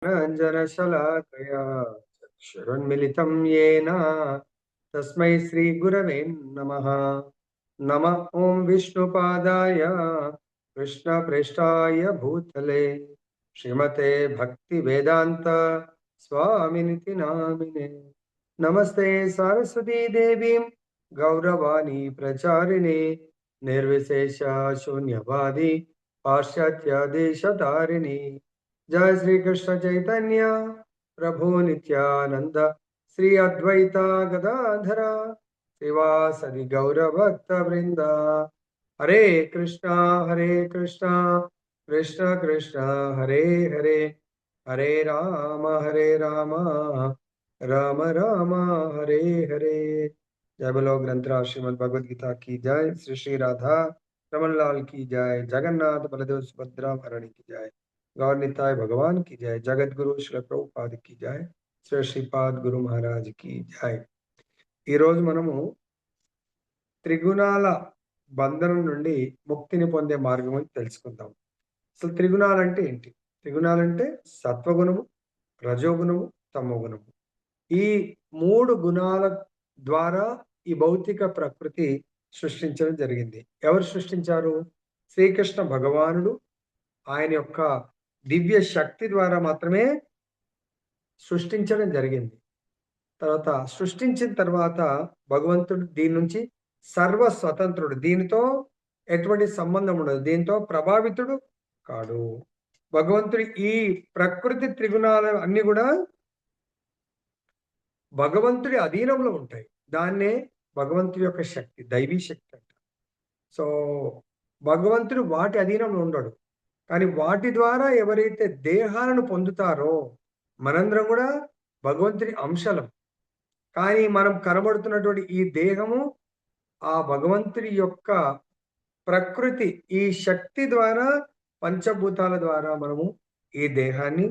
रञ्जनशलाकया चक्षुरुन्मिलितं येन तस्मै श्रीगुरवे नमः। नमः ॐ विष्णुपादाय कृष्णप्रेष्ठाय भूतले श्रीमते भक्तिवेदान्त स्वामिनिति नामिने। नमस्ते सरस्वती देवीं गौरवाणी प्रचारिणे निर्विशेष शून्यवादी पाश्चात्य देशतारिणी। जय श्री कृष्ण चैतन्य प्रभु नित्यानंद श्री अद्वैता गदाधरा श्रीवासदि गौर भक्त वृंद। हरे कृष्णा कृष्ण कृष्ण हरे हरे, हरे राम राम राम हरे हरे। जय बोलो ग्रंथराज श्रीमद् भगवद गीता की जय। श्री श्री राधा रमन लाल की जय। जगन्नाथ बलदेव सुभद्रा महारानी की जय। गौर निताय भगवान की जय। जगत गुरु श्री ప్రభుపాద की जय। శ్రీ శ్రీపాద్ గురు మహారాజ్ की जय। ఈ రోజు మనము త్రిగుణాల బంధనం నుండి ముక్తిని పొందే మార్గం అని తెలుసుకుందాం. అసలు త్రిగుణాలు అంటే ఏంటి? త్రిగుణాలు అంటే సత్వగుణము, రజోగుణము, తమోగుణము. ఈ మూడు గుణాల ద్వారా ఈ భౌతిక ప్రకృతి సృష్టించడం జరిగింది. ఎవరు సృష్టించారు? శ్రీకృష్ణ భగవానుడు ఆయన యొక్క దివ్య శక్తి ద్వారా మాత్రమే సృష్టించడం జరిగింది. తర్వాత సృష్టించిన తర్వాత భగవంతుడు దీని నుంచి సర్వ స్వతంత్రుడు. దీనితో ఎటువంటి సంబంధం ఉండదు. దీంతో ప్రభావితుడు కాడు. భగవంతుడి ఈ ప్రకృతి త్రిగుణాలు అన్ని కూడా భగవంతుడి అధీనంలో ఉంటాయి. దాన్నే భగవంతుడి యొక్క శక్తి, దైవీ శక్తి అంట. సో భగవంతుడు వాటి అధీనంలో ఉండడు. కానీ వాటి ద్వారా ఎవరైతే దేహాలను పొందుతారో, మనందరం కూడా భగవంతుడి అంశలం. కానీ మనం కనబడుతున్నటువంటి ఈ దేహము ఆ భగవంతుడి యొక్క ప్రకృతి, ఈ శక్తి ద్వారా, పంచభూతాల ద్వారా మనము ఈ దేహాన్ని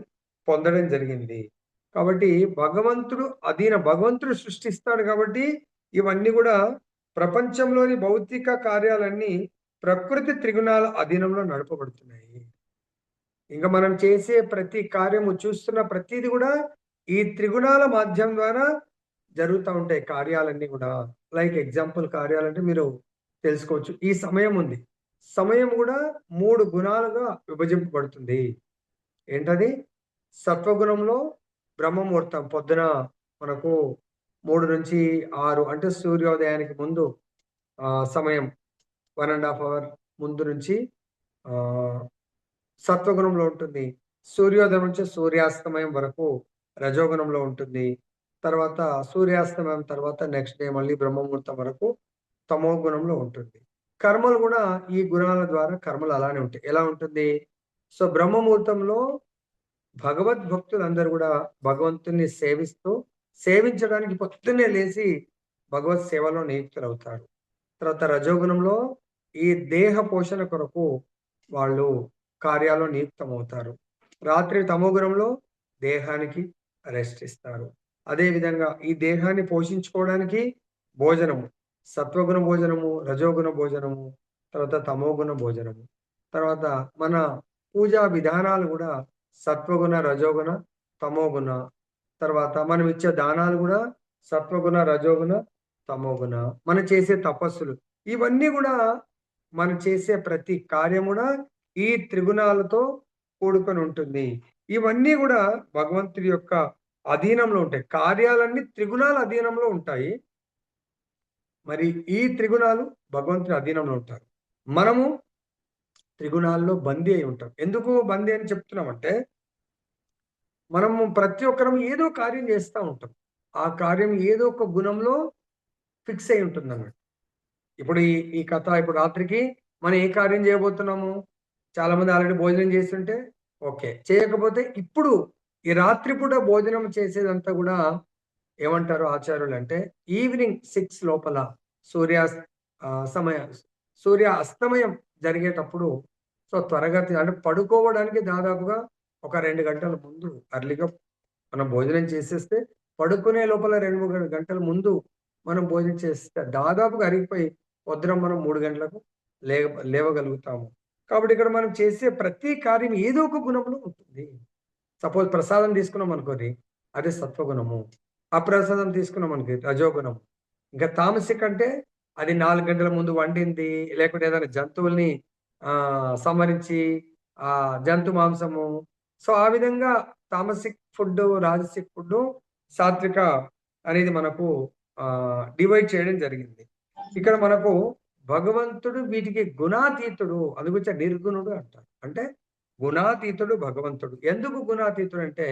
పొందడం జరిగింది. కాబట్టి భగవంతుడు సృష్టిస్తాడు. కాబట్టి ఇవన్నీ కూడా ప్రపంచంలోని భౌతిక కార్యాలన్నీ ప్రకృతి త్రిగుణాల అధీనంలో నడపబడుతున్నాయి. ఇంకా మనం చేసే ప్రతి కార్యము, చూస్తున్న ప్రతిది కూడా ఈ త్రిగుణాల మాధ్యం ద్వారా జరుగుతూ ఉంటాయి కార్యాలన్నీ కూడా. లైక్ ఎగ్జాంపుల్ కార్యాలంటే మీరు తెలుసుకోవచ్చు. ఈ సమయం ఉంది. సమయం కూడా 3 గుణాలుగా విభజింపబడుతుంది. ఏంటది? సత్వగుణంలో బ్రహ్మముహూర్తం పొద్దున మనకు 3 నుంచి 6 అంటే సూర్యోదయానికి ముందు సమయం 1.5 అవర్ ముందు నుంచి సత్వగుణంలో ఉంటుంది. సూర్యోదయం నుంచి సూర్యాస్తమయం వరకు రజోగుణంలో ఉంటుంది. తర్వాత సూర్యాస్తమయం తర్వాత నెక్స్ట్ డే మళ్ళీ బ్రహ్మముహూర్తం వరకు తమో గుణంలో ఉంటుంది. కర్మలు కూడా ఈ గుణాల ద్వారా కర్మలు అలానే ఉంటాయి. ఎలా ఉంటుంది? సో బ్రహ్మముహూర్తంలో భగవద్భక్తులందరూ కూడా భగవంతుని సేవించడానికి పొద్దున్నే లేచి భగవత్ సేవలో నియుక్తులవుతారు. తర్వాత రజోగుణంలో ఈ దేహ పోషణ కొరకు వాళ్ళు కార్యాల్లో నియుక్తమవుతారు. రాత్రి తమోగుణంలో దేహానికి రెస్ట్ ఇస్తారు. అదేవిధంగా ఈ దేహాన్ని పోషించుకోవడానికి భోజనము, సత్వగుణ భోజనము, రజోగుణ భోజనము, తర్వాత తమోగుణ భోజనము. తర్వాత మన పూజా విధానాలు కూడా సత్వగుణ, రజోగుణ, తమోగుణ. తర్వాత మనం ఇచ్చే దానాలు కూడా సత్వగుణ, రజోగుణ, తమోగుణ. మనం చేసే తపస్సులు ఇవన్నీ కూడా, మనం చేసే ప్రతి కార్యం కూడా ఈ త్రిగుణాలతో కూడుకొని ఉంటుంది. ఇవన్నీ కూడా భగవంతుడి యొక్క అధీనంలో ఉంటాయి. కార్యాలన్నీ త్రిగుణాల అధీనంలో ఉంటాయి. మరి ఈ త్రిగుణాలు భగవంతుడి అధీనంలో ఉంటారు. మనము త్రిగుణాల్లో బందీ అయి ఉంటాం. ఎందుకు బందీ అని చెప్తున్నామంటే, మనము ప్రతి ఒక్కరం ఏదో కార్యం చేస్తూ ఉంటాం. ఆ కార్యం ఏదో ఒక గుణంలో ఫిక్స్ అయి ఉంటుంది అన్నమాట. ఇప్పుడు ఈ కథ, ఇప్పుడు రాత్రికి మనం ఏ కార్యం చేయబోతున్నాము? చాలా మంది ఆల్రెడీ భోజనం చేస్తుంటే ఓకే. చేయకపోతే ఇప్పుడు ఈ రాత్రిపూట భోజనం చేసేదంతా కూడా ఏమంటారు ఆచార్యులు అంటే, ఈవినింగ్ 6 లోపల సూర్య అస్తమయం జరిగేటప్పుడు, సో త్వరగా అంటే పడుకోవడానికి దాదాపుగా ఒక 2 గంటల ముందు అర్లీగా మనం భోజనం చేసేస్తే, పడుకునే లోపల 2-3 గంటల ముందు మనం భోజనం చేస్తే దాదాపుగా అరిగిపోయి పొద్దున మనం 3 గంటలకు లేవగలుగుతాము. కాబట్టి ఇక్కడ మనం చేసే ప్రతి కార్యం ఏదో ఒక గుణంలో ఉంటుంది. సపోజ్ ప్రసాదం తీసుకున్నాం అనుకోండి, అది సత్వగుణము. అప్రసాదం తీసుకున్నాం అనుకోండి రజోగుణము. ఇంకా తామసిక్ అంటే అది 4 గంటల ముందు వండింది, లేకపోతే ఏదైనా జంతువుల్ని సంహరించి జంతు మాంసము. సో, ఆ విధంగా తామసిక్ ఫుడ్డు, రాజసిక్ ఫుడ్డు, సాత్విక అనేది మనకు డివైడ్ చేయడం జరిగింది. ఇక్కడ మనకు భగవంతుడు వీటికి గుణాతీతుడు. అందుగురించే నిర్గుణుడు అంటారు. అంటే గుణాతీతుడు భగవంతుడు. ఎందుకు గుణాతీతుడు అంటే,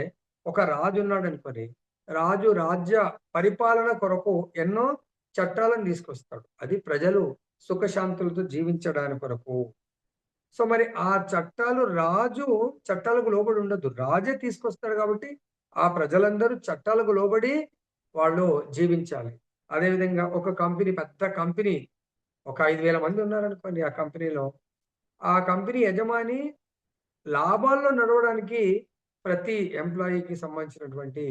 ఒక రాజు ఉన్నాడనుకోని, రాజు రాజ్య పరిపాలన కొరకు ఎన్నో చట్టాలను తీసుకొస్తాడు. అది ప్రజలు సుఖశాంతులతో జీవించడాని కొరకు. సో, మరి ఆ చట్టాలు రాజు చట్టాలకు లోబడి ఉండొద్దు. రాజే తీసుకొస్తాడు కాబట్టి, ఆ ప్రజలందరూ చట్టాలకు లోబడి వాళ్ళు జీవించాలి. అదేవిధంగా ఒక కంపెనీ, పెద్ద కంపెనీ, ఒక 5,000 మంది ఉన్నారనుకోండి ఆ కంపెనీలో. ఆ కంపెనీ యజమాని లాభాల్లో నడవడానికి ప్రతి ఎంప్లాయీకి సంబంధించినటువంటి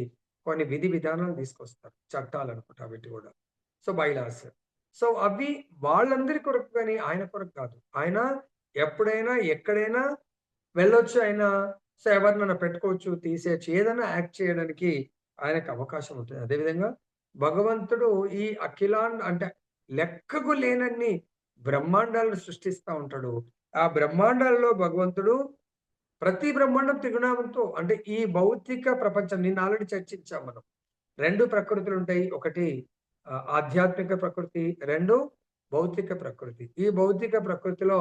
కొన్ని విధి విధానాలు తీసుకొస్తారు. చట్టాలనుకుంటా వీటి గూడా. So, bylaws. సో, అవి వాళ్ళందరి కొరకు గాని ఆయన కొరకు కాదు. ఆయన ఎప్పుడైనా, ఎక్కడైనా వెళ్ళొచ్చు ఆయన. సో, ఎవరినైనా పెట్టుకోవచ్చు, తీసేయొచ్చు. ఏదైనా యాక్ట్ చేయడానికి ఆయనకు అవకాశం ఉంటుంది. అదేవిధంగా భగవంతుడు ఈ అంటే లెక్కకు లేనన్ని బ్రహ్మాండాలను సృష్టిస్తా ఉంటాడు. ఆ బ్రహ్మాండాల్లో భగవంతుడు ప్రతి బ్రహ్మాండం త్రిగుణాలతో, అంటే ఈ భౌతిక ప్రపంచం నిన్న ఆల్రెడీ చర్చించాం మనం. 2 ప్రకృతులుంటాయి. ఒకటి ఆధ్యాత్మిక ప్రకృతి, 2 భౌతిక ప్రకృతి. ఈ భౌతిక ప్రకృతిలో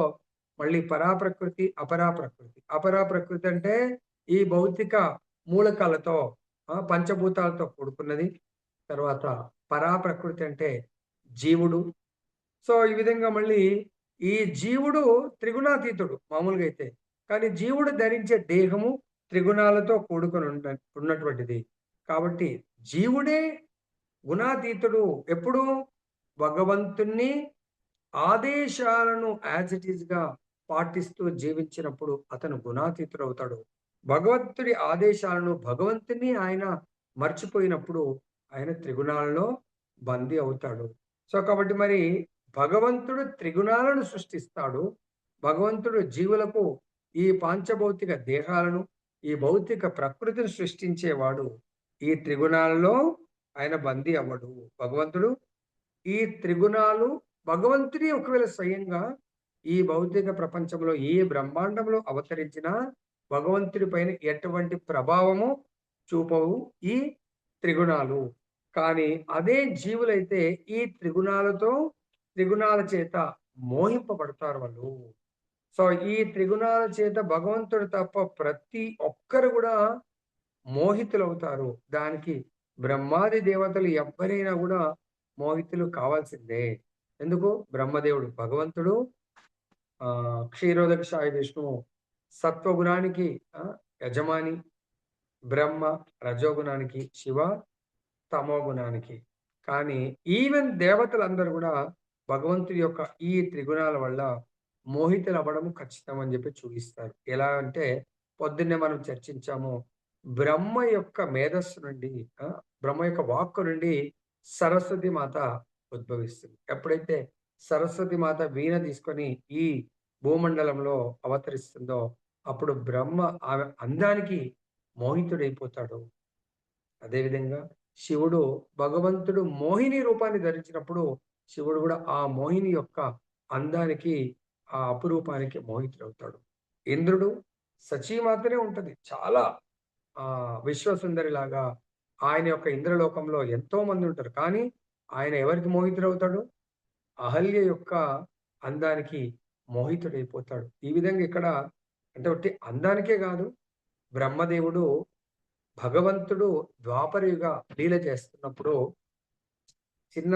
మళ్ళీ పరాప్రకృతి, అపరాప్రకృతి. అపరాప్రకృతి అంటే ఈ భౌతిక మూలకాలతో, పంచభూతాలతో కూడుకున్నది. తర్వాత పరాప్రకృతి అంటే జీవుడు. సో, ఈ విధంగా మళ్ళీ ఈ జీవుడు త్రిగుణాతీతుడు మామూలుగా అయితే. కానీ జీవుడు ధరించే దేహము త్రిగుణాలతో కూడుకొని ఉన్నటువంటిది. కాబట్టి జీవుడే గుణాతీతుడు. ఎప్పుడు? భగవంతుని ఆదేశాలను యాజ్ ఇట్ ఈస్‌గా పాటిస్తూ జీవించినప్పుడు అతను గుణాతీతుడవుతాడు. భగవంతుడి ఆదేశాలను, భగవంతుని ఆయన మర్చిపోయినప్పుడు ఆయన త్రిగుణాలలో బందీ అవుతాడు. సో, కాబట్టి మరి భగవంతుడు త్రిగుణాలను సృష్టిస్తాడు. భగవంతుడు జీవులకు ఈ పాంచభౌతిక దేహాలను, ఈ భౌతిక ప్రకృతిని సృష్టించేవాడు. ఈ త్రిగుణాలలో ఆయన బందీ అవ్వడు. భగవంతుడు ఈ త్రిగుణాలు భగవంతుడే ఒకవేళ స్వయంగా ఈ భౌతిక ప్రపంచంలో ఏ బ్రహ్మాండంలో అవతరించినా భగవంతుడి పైన ఎటువంటి ప్రభావము చూపవు ఈ త్రిగుణాలు. కానీ అదే జీవులైతే ఈ త్రిగుణాల చేత మోహింపబడతారు వాళ్ళు. సో, ఈ త్రిగుణాల చేత భగవంతుడు తప్ప ప్రతి ఒక్కరు కూడా మోహితులవుతారు. దానికి బ్రహ్మాది దేవతలు ఎవ్వరైనా కూడా మోహితులు కావాల్సిందే. ఎందుకు? బ్రహ్మదేవుడు, భగవంతుడు, క్షీరోదక సాయి విష్ణువు సత్వగుణానికి యజమాని, బ్రహ్మ రజోగుణానికి శివ, తమోగుణానికి. కానీ ఈవెన్ దేవతలందరూ కూడా భగవంతుడి యొక్క ఈ త్రిగుణాల వల్ల మోహితులవ్వడం ఖచ్చితం అని చెప్పి చూపిస్తారు. ఎలా అంటే పొద్దున్నే మనం చర్చించాము. బ్రహ్మ యొక్క మేధస్సు నుండి, బ్రహ్మ యొక్క వాక్కు నుండి సరస్వతి మాత ఉద్భవిస్తుంది. ఎప్పుడైతే సరస్వతి మాత వీణ తీసుకొని ఈ భూమండలంలో అవతరిస్తుందో అప్పుడు బ్రహ్మ ఆమె అందానికి మోహితుడైపోతాడు. అదేవిధంగా శివుడు, భగవంతుడు మోహిని రూపాన్ని ధరించినప్పుడు శివుడు కూడా ఆ మోహిని యొక్క అందానికి, ఆ అపురూపానికి మోహితుడవుతాడు. ఇంద్రుడు సచీమాతనే ఉంటది. చాలా విశ్వసుందరిలాగా ఆయన యొక్క ఇంద్రలోకంలో ఎంతో మంది ఉంటారు. కానీ ఆయన ఎవరికి మోహితుడవుతాడు? అహల్య యొక్క అందానికి మోహితుడైపోతాడు. ఈ విధంగా ఇక్కడ అంటే ఒట్టి అందానికే కాదు, బ్రహ్మదేవుడు భగవంతుడు ద్వాపరయుగ లీల చేస్తున్నప్పుడు చిన్న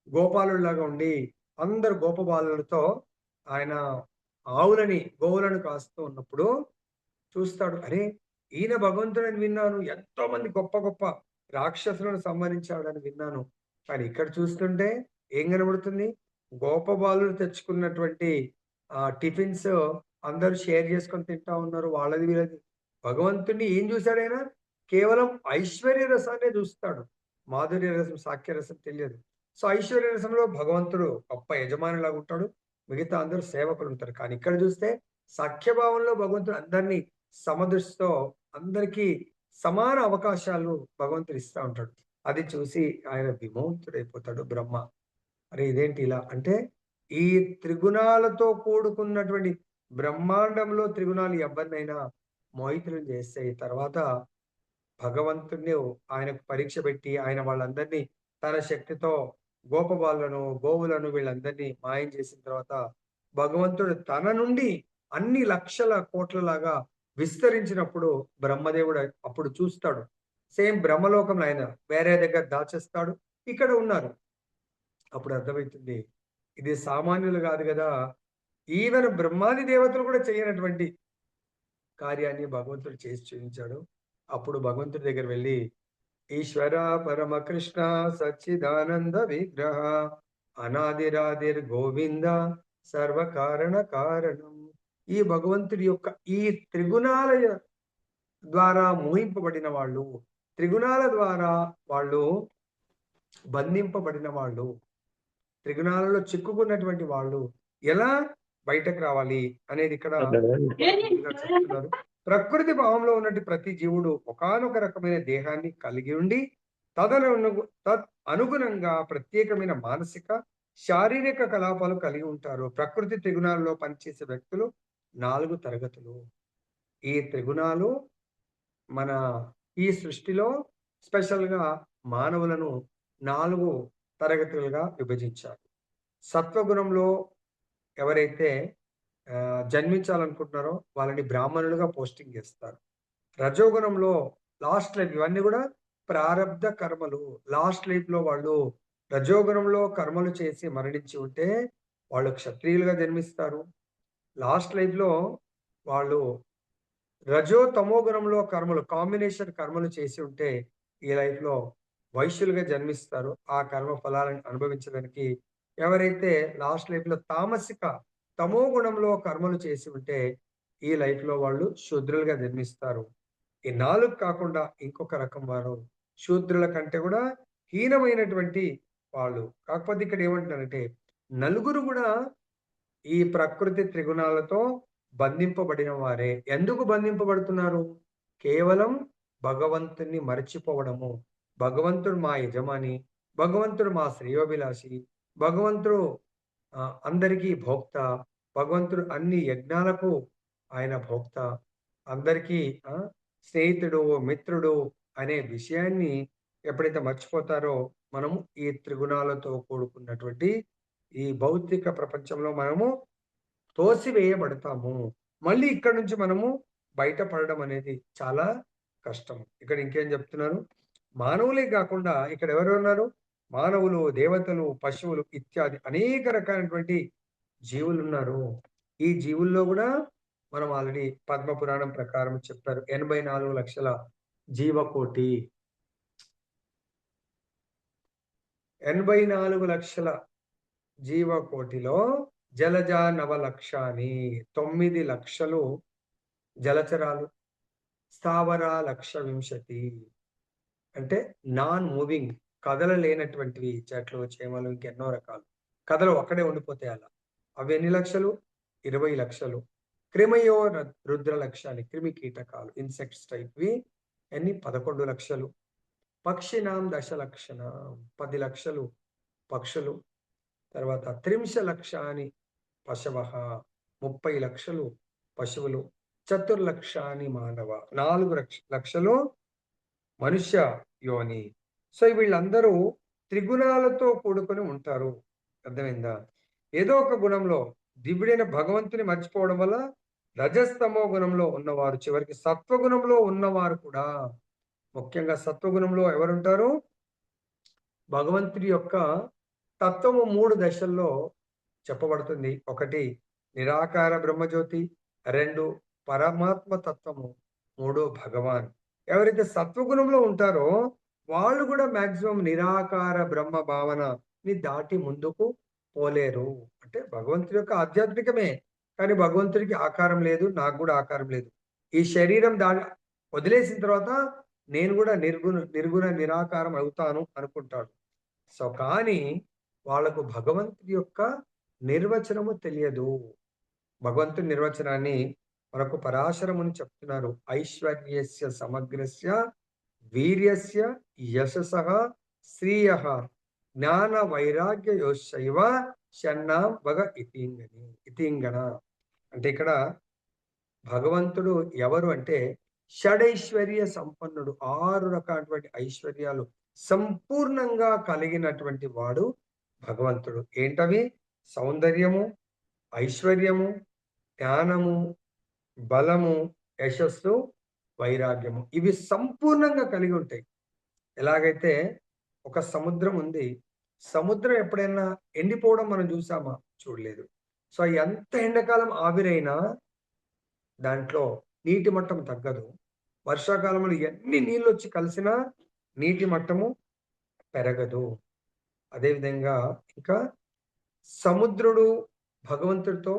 గోపాలుడిలాగా ఉండి అందరు గోపబాలులతో ఆయన గోవులను కాస్తూ ఉన్నప్పుడు చూస్తాడు. అరే! ఈయన భగవంతుడని విన్నాను. ఎంతో మంది గొప్ప గొప్ప రాక్షసులను సంహరించాడని విన్నాను. కానీ ఇక్కడ చూస్తుంటే ఏం కనబడుతుంది? గోపబాలులు తెచ్చుకున్నటువంటి టిఫిన్స్ అందరూ షేర్ చేసుకొని తింటా ఉన్నారు. వాళ్ళది వీళ్ళది. భగవంతుడిని ఏం చూసాడాయన? కేవలం ఐశ్వర్య రసాన్నే చూస్తాడు. మాధుర్య రసం, సాఖ్య రసం తెలియదు. సో, ఐశ్వర్య రసంలో భగవంతుడు గొప్ప యజమానిలాగా ఉంటాడు. మిగతా అందరూ సేవకులు ఉంటారు. కానీ ఇక్కడ చూస్తే సఖ్యభావంలో భగవంతుడు అందరినీ సమదృష్టితో అందరికీ సమాన అవకాశాలు భగవంతుడు ఇస్తా ఉంటాడు. అది చూసి ఆయన విమోహితుడైపోతాడు బ్రహ్మ. అరే ఇదేంటి ఇలా అంటే, ఈ త్రిగుణాలతో కూడుకున్నటువంటి బ్రహ్మాండంలో త్రిగుణాలు ఎవరినైనా మోహితులను చేస్తాయి. తర్వాత భగవంతుడిని ఆయనకు పరీక్ష పెట్టి ఆయన వాళ్ళందరినీ తన శక్తితో గోపబాలులను, గోవులను వీళ్ళందరినీ మాయం చేసిన తర్వాత భగవంతుడు తన నుండి అన్ని లక్షల కోట్లలాగా విస్తరించినప్పుడు బ్రహ్మదేవుడు అప్పుడు చూస్తాడు. సేమ్ బ్రహ్మలోకంలో ఆయన వేరే దగ్గర దాచేస్తాడు. ఇక్కడ ఉన్నారు. అప్పుడు అర్థమవుతుంది. ఇది సామాన్యులు కాదు కదా! ఈవెన్ బ్రహ్మాది దేవతలు కూడా చేయనటువంటి కార్యాన్ని భగవంతుడు చేసి చూపించాడు. అప్పుడు భగవంతుడి దగ్గర వెళ్ళి, ఈశ్వర పరమ కృష్ణ సచ్చిదానంద విగ్రహ అనాదిరాదిర్ గోవింద సర్వకారణ కారణం. ఈ భగవంతుడి యొక్క ఈ త్రిగుణాల ద్వారా మోహింపబడిన వాళ్ళు, త్రిగుణాల ద్వారా వాళ్ళు బంధింపబడిన వాళ్ళు, త్రిగుణాలలో చిక్కుకున్నటువంటి వాళ్ళు ఎలా బయటకు రావాలి అనేది ఇక్కడ చెప్తున్నారు. ప్రకృతి భావంలో ఉన్నట్టు ప్రతి జీవుడు ఒకానొక రకమైన దేహాన్ని కలిగి ఉండి అనుగుణంగా ప్రత్యేకమైన మానసిక శారీరక కలాపాలు కలిగి ఉంటారు. ప్రకృతి త్రిగుణాలలో పనిచేసే వ్యక్తులు 4 తరగతులు. ఈ త్రిగుణాలు మన ఈ సృష్టిలో స్పెషల్గా మానవులను 4 తరగతులుగా విభజించారు. సత్వగుణంలో ఎవరైతే జన్మించాలనుకుంటున్నారో వాళ్ళని బ్రాహ్మణులుగా పోస్టింగ్ చేస్తారు. రజోగుణంలో లాస్ట్ లైఫ్ ఇవన్నీ కూడా ప్రారబ్ధ కర్మలు. లాస్ట్ లైఫ్ లో వాళ్ళు రజోగుణంలో కర్మలు చేసి మరణించి ఉంటే వాళ్ళు క్షత్రియులుగా జన్మిస్తారు. లాస్ట్ లైఫ్ లో వాళ్ళు రజో తమో గుణంలో కర్మలు కాంబినేషన్ కర్మలు చేసి ఉంటే ఈ లైఫ్ లో వైశ్యులుగా జన్మిస్తారు. ఆ కర్మ ఫలాలను అనుభవించడానికి ఎవరైతే లాస్ట్ లైఫ్ లో తామసిక తమో గుణంలో కర్మలు చేసి ఉంటే ఈ లైఫ్ లో వాళ్ళు శూద్రులుగా జన్మిస్తారు. ఈ 4 కాకుండా ఇంకొక రకం వారు శూద్రుల కంటే కూడా హీనమైనటువంటి వాళ్ళు. కాకపోతే ఇక్కడ ఏమంటున్నారంటే నలుగురు కూడా ఈ ప్రకృతి త్రిగుణాలతో బంధింపబడిన వారే. ఎందుకు బంధింపబడుతున్నారు? కేవలం భగవంతుని మరచిపోవడము. భగవంతుడు మా యజమాని, భగవంతుడు మా శ్రేయోభిలాషి, భగవంతుడు అందరికీ భోక్త, భగవంతుడు అన్ని యజ్ఞాలకు ఆయన భోక్త, అందరికీ స్నేహితుడు, మిత్రుడు అనే విషయాన్ని ఎప్పుడైతే మర్చిపోతారో మనము ఈ త్రిగుణాలతో కూడుకున్నటువంటి ఈ భౌతిక ప్రపంచంలో మనము తోసివేయబడతాము. మళ్ళీ ఇక్కడ నుంచి మనము బయటపడడం అనేది చాలా కష్టం. ఇక్కడ ఇంకేం చెప్తున్నారు? మానవులే కాకుండా ఇక్కడ ఎవరు ఉన్నారు? మానవులు, దేవతలు, పశువులు ఇత్యాది అనేక రకాలైనటువంటి జీవులు ఉన్నారు. ఈ జీవుల్లో కూడా మనం ఆల్రెడీ పద్మ పురాణం ప్రకారం చెప్పారు 84 లక్షల జీవకోటి. 84 లక్షల జీవకోటిలో జలజ నవలక్షాని 9 లక్షలు జలచరాలు, స్థావర 1,20,000 అంటే నాన్ మూవింగ్ కదలలేనటువంటివి చెట్లు, చేమలు ఇంకెన్నో రకాలు. కథలు ఒక్కడే ఉండిపోతాయి అలా. అవి ఎన్ని లక్షలు? 20 లక్షలు. క్రిమయో రుద్ర లక్షాన్ని క్రిమి కీటకాలు ఇన్సెక్ట్స్ టైప్వి ఎన్ని? 11 లక్షలు. పక్షినాం 10,00,000 10 లక్షలు పక్షులు. తర్వాత 30,00,000 పశవ 30 లక్షలు పశువులు. 4,00,000 మానవ 4 లక్షలు మనుష్య యోని. సో వీళ్ళందరూ త్రిగుణాలతో కూడుకొని ఉంటారు. అర్థమైందా? ఏదో ఒక గుణంలో దివ్యుడైన భగవంతుని మర్చిపోవడం వల్ల రజస్తమో గుణంలో ఉన్నవారు చివరికి సత్వగుణంలో ఉన్నవారు కూడా, ముఖ్యంగా సత్వగుణంలో ఎవరుంటారు? భగవంతుడి యొక్క తత్వము 3 దశల్లో చెప్పబడుతుంది. 1 నిరాకార బ్రహ్మజ్యోతి, 2 పరమాత్మ తత్వము, 3 భగవాన్. ఎవరైతే సత్వగుణంలో ఉంటారో వాళ్ళు కూడా మాక్సిమం నిరాకార బ్రహ్మ భావనని దాటి ముందుకు పోలేరు. అంటే భగవంతుడి యొక్క ఆధ్యాత్మికమే, కానీ భగవంతుడికి ఆకారం లేదు, నాకు కూడా ఆకారం లేదు. ఈ శరీరం వదిలేసిన తర్వాత నేను కూడా నిర్గుణ నిరాకారం అవుతాను అనుకుంటాడు. సో కానీ వాళ్ళకు భగవంతుడి యొక్క నిర్వచనము తెలియదు. భగవంతుడి నిర్వచనాన్ని మనకు పరాశరముని చెప్తున్నారు. ఐశ్వర్యస్య సమగ్రస్య వీర్యస్య యశసః శ్రీయః జ్ఞాన వైరాగ్య యోశ్చైవ షణ్ణాం వగ ఇతింగణ. అంటే ఇక్కడ భగవంతుడు ఎవరు అంటే షడైశ్వర్య సంపన్నుడు. 6 రకాలటువంటి ఐశ్వర్యాలు సంపూర్ణంగా కలిగినటువంటి వాడు భగవంతుడు. ఏంటవి? సౌందర్యము, ఐశ్వర్యము, జ్ఞానము, బలము, యశస్సు, వైరాగ్యము. ఇవి సంపూర్ణంగా కలిగి ఉంటాయి. ఎలాగైతే ఒక సముద్రం ఉంది. సముద్రం ఎప్పుడైనా ఎండిపోవడం మనం చూసామా? చూడలేదు. సో ఎంత ఎండాకాలం ఆవిరైనా దాంట్లో నీటి మట్టం తగ్గదు. వర్షాకాలంలో ఎన్ని నీళ్ళొచ్చి కలిసినా నీటి మట్టము పెరగదు. అదేవిధంగా ఇంకా సముద్రుడు భగవంతుడితో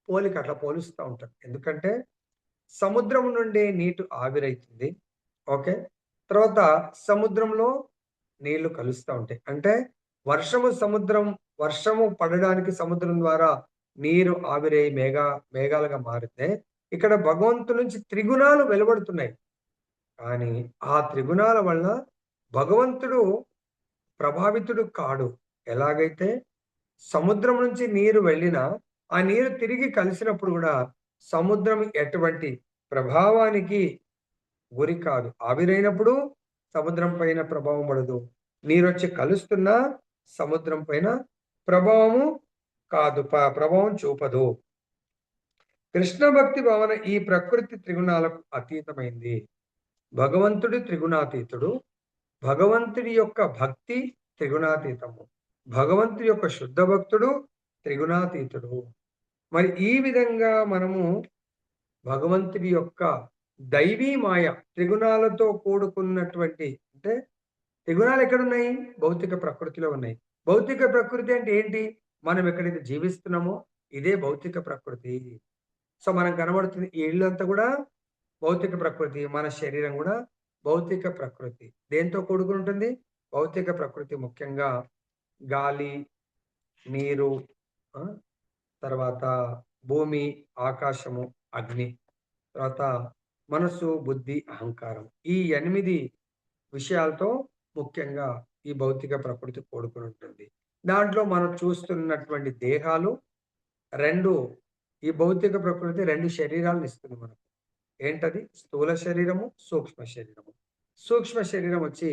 పోలిక అట్లా పోలుస్తూ ఉంటారు. ఎందుకంటే సముద్రం నుండి నీటి ఆవిరైతుంది. ఓకే. తర్వాత సముద్రంలో నీళ్లు కలుస్తూ ఉంటాయి. అంటే వర్షము పడడానికి సముద్రం ద్వారా నీరు ఆవిరై మేఘాలుగా మారితే ఇక్కడ భగవంతుడి నుంచి త్రిగుణాలు వెలువడుతున్నాయి. కానీ ఆ త్రిగుణాల వల్ల భగవంతుడు ప్రభావితుడు కాడు. ఎలాగైతే సముద్రం నుంచి నీరు వెళ్ళినా ఆ నీరు తిరిగి కలిసినప్పుడు కూడా సముద్రం ఎటువంటి ప్రభావానికి గురి కాదు. ఆవిరైనప్పుడు సముద్రం పైన ప్రభావం పడదు. నీరొచ్చి కలుస్తున్నా సముద్రం పైన ప్రభావము కాదు, ప్రభావం చూపదు. కృష్ణ భక్తి భావన ఈ ప్రకృతి త్రిగుణాలకు అతీతమైంది. భగవంతుడు త్రిగుణాతీతుడు. భగవంతుడి యొక్క భక్తి త్రిగుణాతీతము. భగవంతుడి యొక్క శుద్ధ భక్తుడు త్రిగుణాతీతుడు. మరి ఈ విధంగా మనము భగవంతుడి యొక్క దైవీ మాయ త్రిగుణాలతో కూడుకున్నటువంటి, అంటే త్రిగుణాలు ఎక్కడున్నాయి? భౌతిక ప్రకృతిలో ఉన్నాయి. భౌతిక ప్రకృతి అంటే ఏంటి? మనం ఎక్కడైతే జీవిస్తున్నామో ఇదే భౌతిక ప్రకృతి. సో మనం కనబడుతుంది ఈ ఇల్లంతా కూడా భౌతిక ప్రకృతి. మన శరీరం కూడా భౌతిక ప్రకృతి. దేంతో కూడుకుని ఉంటుంది? భౌతిక ప్రకృతి. ముఖ్యంగా గాలి, నీరు, తర్వాత భూమి, ఆకాశము, అగ్ని, తర్వాత మనస్సు, బుద్ధి, అహంకారం. ఈ 8 విషయాలతో ముఖ్యంగా ఈ భౌతిక ప్రకృతి కూడుకుని ఉంటుంది. దాంట్లో మనం చూస్తున్నటువంటి దేహాలు 2, ఈ భౌతిక ప్రకృతి 2 శరీరాలను ఇస్తుంది మనకు. ఏంటది? స్థూల శరీరము, సూక్ష్మ శరీరము. సూక్ష్మ శరీరం వచ్చి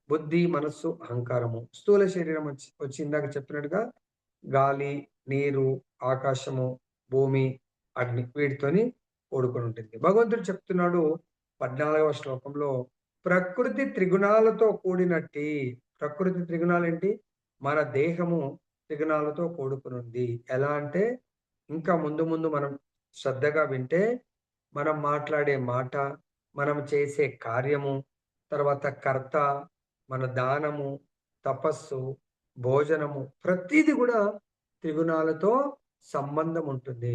బుద్ధి, మనస్సు, అహంకారము. స్థూల శరీరం వచ్చి ఇందాక చెప్పినట్టుగా గాలి, నీరు, ఆకాశము, భూమి, అగ్ని, వీటితోని కూడుకుని ఉంటుంది. భగవంతుడు చెప్తున్నాడు 14వ శ్లోకంలో, ప్రకృతి త్రిగుణాలతో కూడినట్టి. ప్రకృతి త్రిగుణాలు ఏంటి? మన దేహము త్రిగుణాలతో కూడుకుని ఉంది. ఎలా అంటే ఇంకా ముందు ముందు మనం శ్రద్ధగా వింటే మనం మాట్లాడే మాట, మనం చేసే కార్యము, తర్వాత కర్త, మన దానము, తపస్సు, భోజనము, ప్రతిది కూడా త్రిగుణాలతో సంబంధం ఉంటుంది.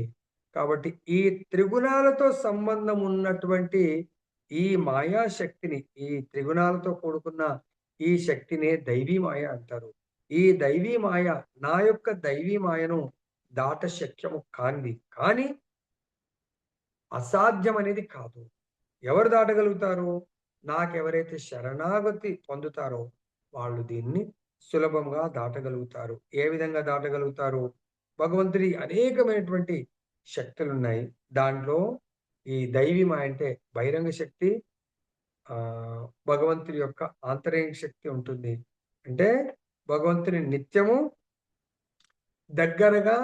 కాబట్టి ఈ త్రిగుణాలతో సంబంధం ఉన్నటువంటి ఈ మాయాశక్తిని, ఈ త్రిగుణాలతో కూడుకున్న ఈ శక్తినే దైవీ మాయ అంటారు. ఈ దైవీ మాయ, నా యొక్క దైవీ మాయను దాట శక్యము కాంది. కానీ అసాధ్యం అనేది కాదు. ఎవరు దాటగలుగుతారు? నాకెవరైతే శరణాగతి పొందుతారో వాళ్ళు దీన్ని సులభంగా దాటగలుగుతారు. ఏ విధంగా దాటగలుగుతారు? భగవంతుడి అనేకమైనటువంటి శక్తులున్నాయి. దాంట్లో ఈ దైవీ మాయ అంటే బహిరంగ శక్తి, భగవంతుడి యొక్క ఆంతరంగిక శక్తి ఉంటుంది. అంటే భగవంతుని నిత్యము దగ్గరగా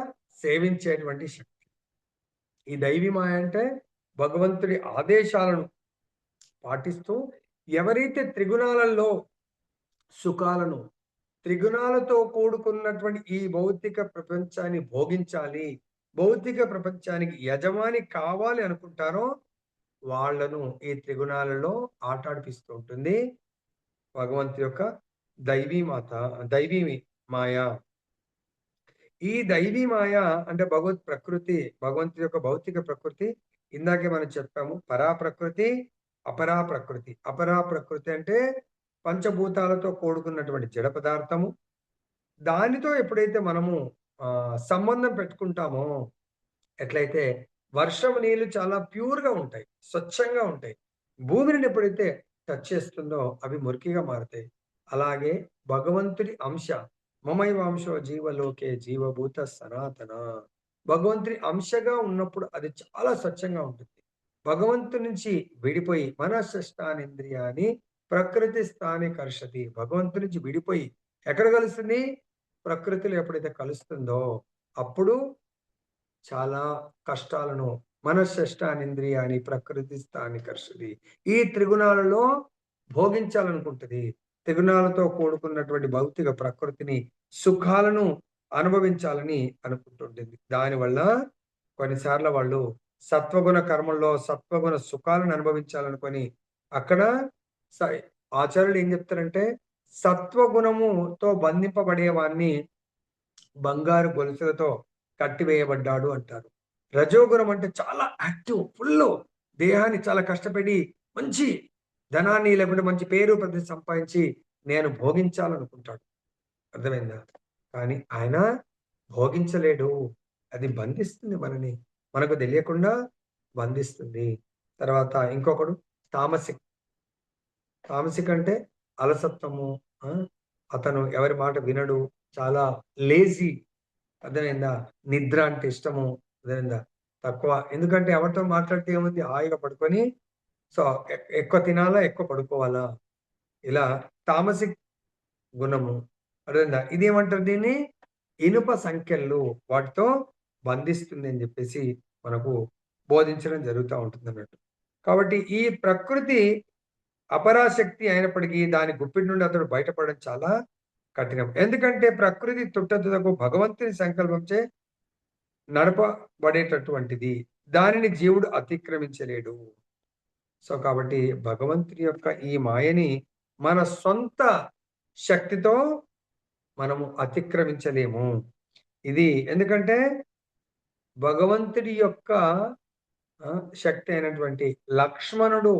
సేవించేటువంటి శక్తి. ఈ దైవీ మాయ అంటే భగవంతుడి ఆదేశాలను పాటిస్తూ ఎవరైతే త్రిగుణాలలో సుఖాలను, త్రిగుణాలతో కూడుకున్నటువంటి ఈ భౌతిక ప్రపంచాన్ని భోగించాలి, భౌతిక ప్రపంచానికి యజమాని కావాలి అనుకుంటారో వాళ్లను ఈ త్రిగుణాలలో ఆటాడిపిస్తూ ఉంటుంది భగవంతుడి యొక్క దైవీ మాయ. ఈ దైవీ మాయ అంటే భగవంతుడి యొక్క భౌతిక ప్రకృతి. ఇందాకే మనం చెప్పాము, పరాప్రకృతి, అపరాప్రకృతి. అపరాప్రకృతి అంటే పంచభూతాలతో కూడుకున్నటువంటి జడ పదార్థము. దానితో ఎప్పుడైతే మనము సంబంధం పెట్టుకుంటామో, ఎట్లయితే వర్షం నీళ్లు చాలా ప్యూర్‌గా ఉంటాయి. స్వచ్ఛంగా ఉంటాయి. భూమిని ఎప్పుడైతే టచ్ చేస్తుందో అవి మురికిగా మారతాయి. అలాగే భగవంతుడి అంశ మమైవాంశో జీవలోకే జీవభూత సనాతన. భగవంతుడి అంశగా ఉన్నప్పుడు అది చాలా స్వచ్ఛంగా ఉంటుంది. భగవంతుడి నుంచి విడిపోయి మనశ్శేష్టానింద్రియాని ప్రకృతి స్థాని కర్షతి. భగవంతుడి నుంచి విడిపోయి ఎక్కడ కలుస్తుంది? ప్రకృతిలో ఎప్పుడైతే కలుస్తుందో అప్పుడు చాలా కష్టాలను మనశ్శేష్టానింద్రియాని ప్రకృతి స్థాని కర్షతి. ఈ త్రిగుణాలలో భోగించాలనుకుంటది. త్రిగుణాలతో కూడుకున్నటువంటి భౌతిక ప్రకృతిని, సుఖాలను అనుభవించాలని అనుకుంటుంటుంది. దానివల్ల కొన్నిసార్లు వాళ్ళు సత్వగుణ కర్మల్లో సత్వగుణ సుఖాలను అనుభవించాలనుకొని అక్కడ స ఆచార్యులు ఏం చెప్తారంటే సత్వగుణముతో బంధింపబడేవాన్ని బంగారు గొలుసులతో కట్టివేయబడ్డాడు అంటారు. రజోగుణం అంటే చాలా యాక్టివ్, ఫుల్లు దేహాన్ని చాలా కష్టపడి మంచి ధనాన్ని లేకుంటే మంచి పేరు ప్రతిష్ఠ సంపాదించి నేను భోగించాలనుకుంటాడు. అర్థమైందా? కానీ ఆయన భోగించలేడు. అది బంధిస్తుంది మనని. మనకు తెలియకుండా బంధిస్తుంది. తర్వాత ఇంకొకడు తామసిక్. తామసిక్ అంటే అలసత్వము. ఆ! అతను ఎవరి మాట వినడు. చాలా లేజీ. అర్థమైందా? నిద్ర అంటే ఇష్టము. అర్థమైందా? తక్కువ. ఎందుకంటే ఎవరితో మాట్లాడితే ఏముంది హాయిగా పడుకొని సో, ఎక్కువ తినాలా? ఎక్కువ పడుకోవాలా? ఇలా తామసిక్ గుణము. అర్థమైందా? ఇదేమంటారు దీన్ని? ఇనుప సంకెళ్ళు వాటితో బంధిస్తుంది అని జెప్పేసి మనకు బోధించడం జరుగుతా ఉంటుందన్నట్టు. కాబట్టి ఈ ప్రకృతి అపరాశక్తి అయినప్పటికీ దాని గుప్పిడి నుండి అతడు బయటపడడం చాలా కఠినం. ఎందుకంటే ప్రకృతి తుట్టతుదకు భగవంతుని సంకల్పంచే నడపబడేటటువంటిది. దానిని జీవుడు అతిక్రమించలేడు. సో, కాబట్టి భగవంతుని యొక్క ఈ మాయని మన సొంత శక్తితో మనము అతిక్రమించలేము. ఇది ఎందుకంటే భగవంతుడి యొక్క శక్తి అయినటువంటి లక్ష్మణుడు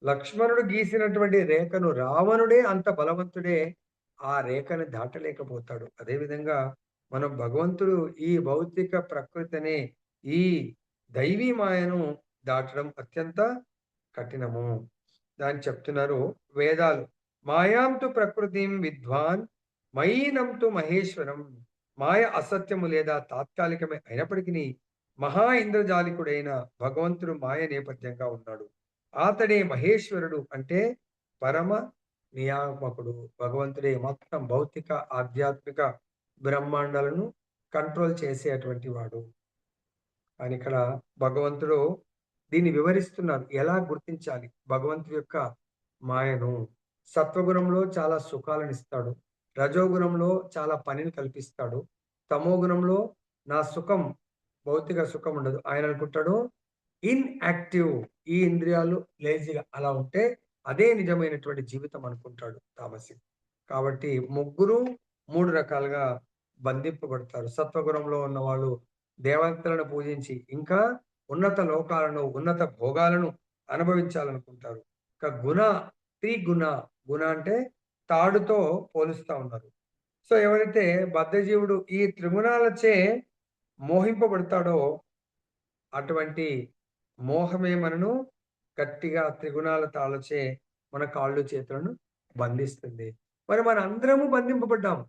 లక్ష్మణుడు గీసినటువంటి రేఖను రావణుడే అంత బలవంతుడే ఆ రేఖను దాటలేకపోతాడు. అదేవిధంగా మనం భగవంతుడు ఈ భౌతిక ప్రకృతి అనే ఈ దైవీ మాయను దాటడం అత్యంత కఠినము. దాన్ని చెప్తున్నారు వేదాలు. మాయాంతు ప్రకృతిం విద్వాన్ మయీనంతు మహేశ్వరం. మాయ అసత్యము లేదా తాత్కాలికమే అయినప్పటికీ మహా ఇంద్రజాలికుడైన భగవంతుడు మాయ నేపథ్యంగా ఉన్నాడు. అతడే మహేశ్వరుడు అంటే పరమ నియామకుడు. భగవంతుడే మొత్తం భౌతిక, ఆధ్యాత్మిక బ్రహ్మాండాలను కంట్రోల్ చేసేటువంటి వాడు. అని ఇక్కడ భగవంతుడు దీన్ని వివరిస్తున్నారు. ఎలా గుర్తించాలి భగవంతుడి యొక్క మాయను? సత్వగుణంలో చాలా సుఖాలనిస్తాడు. రజోగుణంలో చాలా పనిని కల్పిస్తాడు. తమోగుణంలో నా సుఖం భౌతిక సుఖం ఉండదు. ఆయన అనుకుంటాడు ఇన్‌యాక్టివ్ ఈ ఇంద్రియాలు లేజీగా అలా ఉంటే అదే నిజమైనటువంటి జీవితం అనుకుంటాడు తామసి. కాబట్టి ముగ్గురు 3 రకాలుగా బంధింపబడతారు. సత్వగుణంలో ఉన్నవాళ్ళు దేవతలను పూజించి ఇంకా ఉన్నత లోకాలను, ఉన్నత భోగాలను అనుభవించాలనుకుంటారు. ఇక త్రిగుణ గుణ అంటే తాడుతో పోలుస్తా ఉన్నారు. సో, ఎవరైతే బద్ధజీవుడు ఈ త్రిగుణాలచే మోహింపబడతాడో అటువంటి మోహమే మనను గట్టిగా త్రిగుణాల తాళచే మన కాళ్ళు, చేతులను బంధిస్తుంది. మరి మనందరము బంధింపబడ్డాం.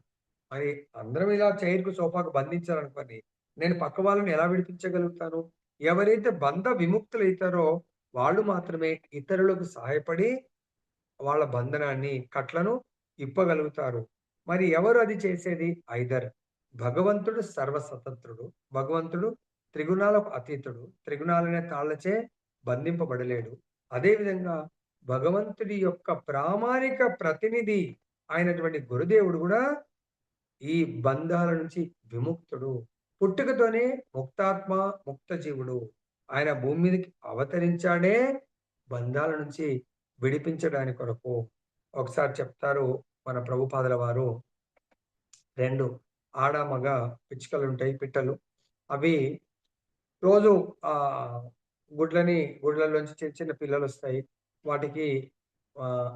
మరి అందరం ఇలా చైర్‌కు, సోఫాకు బంధించారనుకోండి, నేను పక్క వాళ్ళని ఎలా విడిపించగలుగుతాను? ఎవరైతే బంధ విముక్తులైతారో వాళ్ళు మాత్రమే ఇతరులకు సహాయపడి వాళ్ళ బంధనాన్ని, కట్లను ఇప్పగలుగుతారు. మరి ఎవరు అది చేసేది? ఐదర్ భగవంతుడు సర్వస్వతంత్రుడు. భగవంతుడు త్రిగుణాలకు అతీతుడు. త్రిగుణాలనే తాళ్ళచే బంధింపబడలేడు. అదేవిధంగా భగవంతుడి యొక్క ప్రామాణిక ప్రతినిధి అయినటువంటి గురుదేవుడు గూడా ఈ బంధాల నుంచి విముక్తుడు. పుట్టుకతోనే ముక్తాత్మ, ముక్త జీవుడు. ఆయన భూమి మీదకి అవతరించాడే బంధాల నుంచి విడిపించడాని కొరకు. ఒకసారి చెప్తారు మన ప్రభుపాదుల వారు 2 ఆడ, మగ పిచ్చుకలుంటాయి పిట్టలు. అవి రోజు గుడ్లలోంచి చిన్న చిన్న పిల్లలొస్తాయి. వాటికి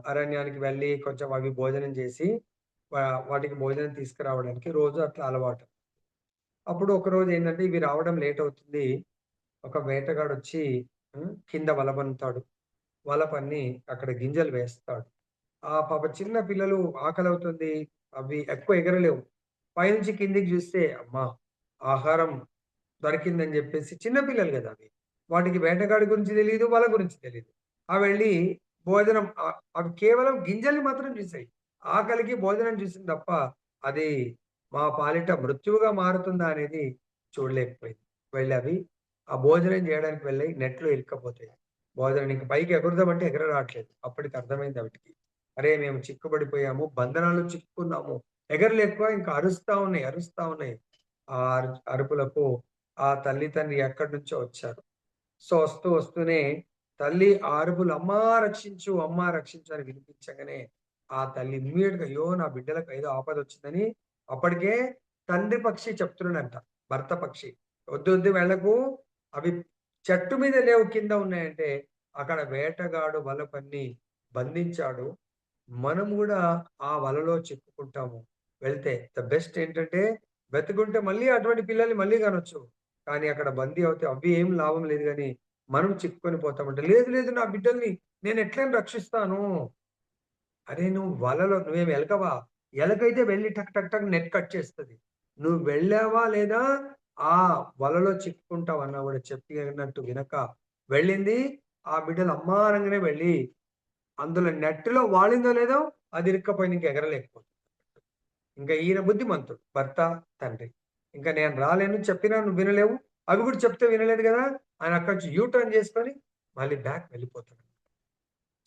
అరణ్యానికి వెళ్ళి కొంచెం అవి భోజనం చేసి వాటికి భోజనం తీసుకురావడానికి రోజు అట్లా అలవాటు. అప్పుడు ఒకరోజు ఏందంటే ఇవి రావడం లేట్ అవుతుంది. ఒక వేటగాడొచ్చి కింద వల పన్నుతాడు. వల పన్ని అక్కడ గింజలు వేస్తాడు. పాప చిన్న పిల్లలు ఆకలవుతుంది. అవి ఎక్కువ ఎగరలేవు. పైనుంచి కిందకి చూస్తే అమ్మా! ఆహారం దొరికిందని జెప్పేసి చిన్న పిల్లలు గదా అవి. వాటికి వేటగాడి గురించి తెలీదు. వల గురించి తెలీదు. వెళ్ళి భోజనం అవి కేవలం గింజల్ని మాత్రం చూసాయి. ఆకలికి భోజనం చూసింది తప్ప, అది మా పాలిట మృత్యువుగా మారుతుందా అనేది చూడలేకపోయింది. వెళ్ళి అవి ఆ భోజనం జేయడానికి వెళ్ళి నెట్‌లో ఇరుక్కపోతాయి. భోజనం ఇంక పైకి ఎగురుదామంటే ఎగర రాట్లేదు. అప్పటికి అర్థమైంది ఆవిడకి. అరే! మేము చిక్కుబడిపోయాము. బంధనాల్లో చిక్కుకున్నాము. ఎగరలేక ఇంకా అరుస్తా ఉన్నాయి. అరుస్తా ఉన్నాయి. ఆ అరుపులకు ఆ తల్లి, తండ్రి ఎక్కడి నుంచో వచ్చారు. సో, వస్తూనే తల్లి ఆ అరుపులు "అమ్మా రక్షించు, అమ్మా రక్షించు" అని వినిపించగానే ఆ తల్లి ఇమ్మీడియేట్‌గా అయ్యో! నా బిడ్డలకు ఏదో ఆపదొచ్చిందని అప్పటికే తండ్రి పక్షి చెప్తున్నాడంట. భర్త పక్షి. "వద్దు వద్దు వెళ్ళకు. అవి చెట్టు మీద లేవు కింద ఉన్నాయంటే" అక్కడ వేటగాడు వల పన్ని బంధించాడు. మనం గూడా ఆ వలలో చిక్కుకుంటాము. వెళ్తే ద బెస్ట్ ఏంటంటే వెతుకుంటే మళ్ళీ అటువంటి పిల్లల్ని మళ్ళీ కనొచ్చు. కానీ అక్కడ బందీ అవుతే అవి ఏం లాభం లేదు గానీ, మనం చిక్కుకొని పోతామంటే, లేదు లేదు నా బిడ్డల్ని నేనెట్లైనా రక్షిస్తాను. అరే! నువ్వు వలలో నువ్వేమి ఎలకవా? ఎలకైతే వెళ్లి టక్ టక్ టక్ నెట్ కట్ చేస్తది. నువ్వు వెళ్ళావా లేదా ఆ వలలో చిక్కుకుంటావన్నా గూడా చెప్పినట్టు వినక వెళ్ళింది. ఆ బిడ్డలు అమ్మా అనంగానే వెళ్ళి అందులో నెట్‌లో వాలిందో లేదో అది ఇరుక్కపోయింది. ఇంక ఎగరలేకపోతుంది. ఇంక ఈయన బుద్ధిమంతుడు. భర్త, తండ్రి. ఇంక నేను రాలేను చెప్పినా నువ్వు వినలేవు. అవి కూడా చెప్తే వినలేదు గదా! ఆయన అక్కడి నుంచి యూ టర్న్ చేసుకొని మళ్ళీ బ్యాక్ వెళ్ళిపోతాడు.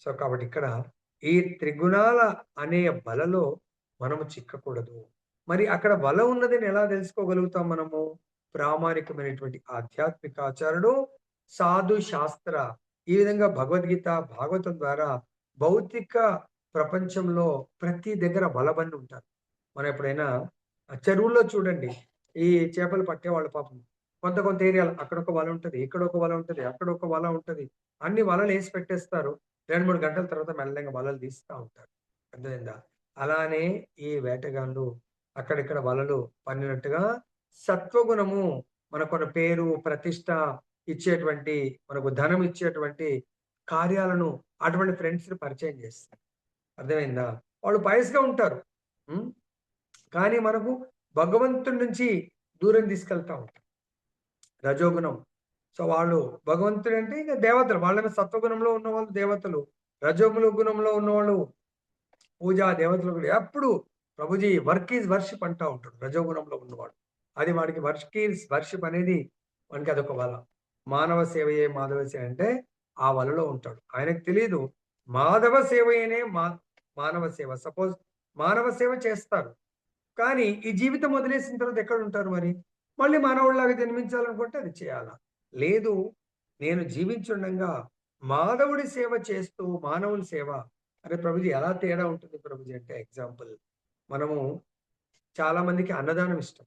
సో, కాబట్టి ఇక్కడ ఈ త్రిగుణాల అనే బలలో మనము చిక్కకూడదు. మరి అక్కడ బల ఉన్నదని ఎలా తెలుసుకోగలుగుతాం మనము? ప్రామాణికమైనటువంటి ఆధ్యాత్మిక ఆచారుడు, సాధు శాస్త్ర ఈ విధంగా భగవద్గీత, భాగవతం ద్వారా భౌతిక ప్రపంచంలో ప్రతి దగ్గర బలబంది ఉంటారు. మనం ఎప్పుడైనా చెరువుల్లో చూడండి. ఈ చేపలు పట్టేవాళ్ళు పాపం కొంత కొంత ఏరియాలో అక్కడొక వల ఉంటది. ఇక్కడొక వల ఉంటది. అక్కడొక వల ఉంటది. అన్ని వలలేసి పెట్టేస్తారు. 2, 3 గంటల తర్వాత మెల్లగా వలలు తీస్తా ఉంటారు. అర్థమైందా? అలానే ఈ వేటగాళ్ళు అక్కడిక్కడ వలలు పన్నినట్టుగా సత్వగుణము మనకొక పేరు, ప్రతిష్ట ఇచ్చేటువంటి, మనకు ధనం ఇచ్చేటువంటి కార్యాలను అటువంటి ఫ్రెండ్స్‌ని పరిచయం చేస్తారు. అర్థమైందా? వాళ్ళు పయస్‌గా ఉంటారు. హ్మ్. కానీ మనకు భగవంతుడి నుంచి దూరం తీసుకెళ్తా ఉంటారు. రజోగుణం. సో, వాళ్ళు భగవంతుడంటే ఇక దేవతలు. వాళ్ళేమో సత్వగుణంలో ఉన్నవాళ్ళు దేవతలు. రజోగుణ గుణంలో ఉన్నవాళ్ళు పూజా దేవతలు కూడా ఎప్పుడు ప్రభుజీ వర్క్ ఈజ్ వర్షిప్ అంటా ఉంటాడు. రజోగుణంలో ఉన్నవాడు. అది వాడికి వర్క్ ఈజ్ వర్షిప్ అనేది వానికి అదొక వల. మానవ సేవయే మాధవ సేవ అంటే ఆ వలలో ఉంటాడు. ఆయనకు తెలీదు మాధవ సేవయనే మానవ సేవ. సపోజ్ మానవ సేవ చేస్తారు. కానీ ఈ జీవితం వదిలేసిన తర్వాత ఎక్కడుంటారు మరి? మళ్ళీ మానవుడిలాగా జన్మించాలనుకుంటే అది చేయాలా? లేదు నేను జీవించుండంగా మాధవుడి సేవ చేస్తూ మానవుని సేవ అరే ప్రభుజీ ఎలా తేడా ఉంటుంది ప్రభుజీ అంటే ఎగ్జాంపుల్ మనము చాలా మందికి అన్నదానం ఇష్టం.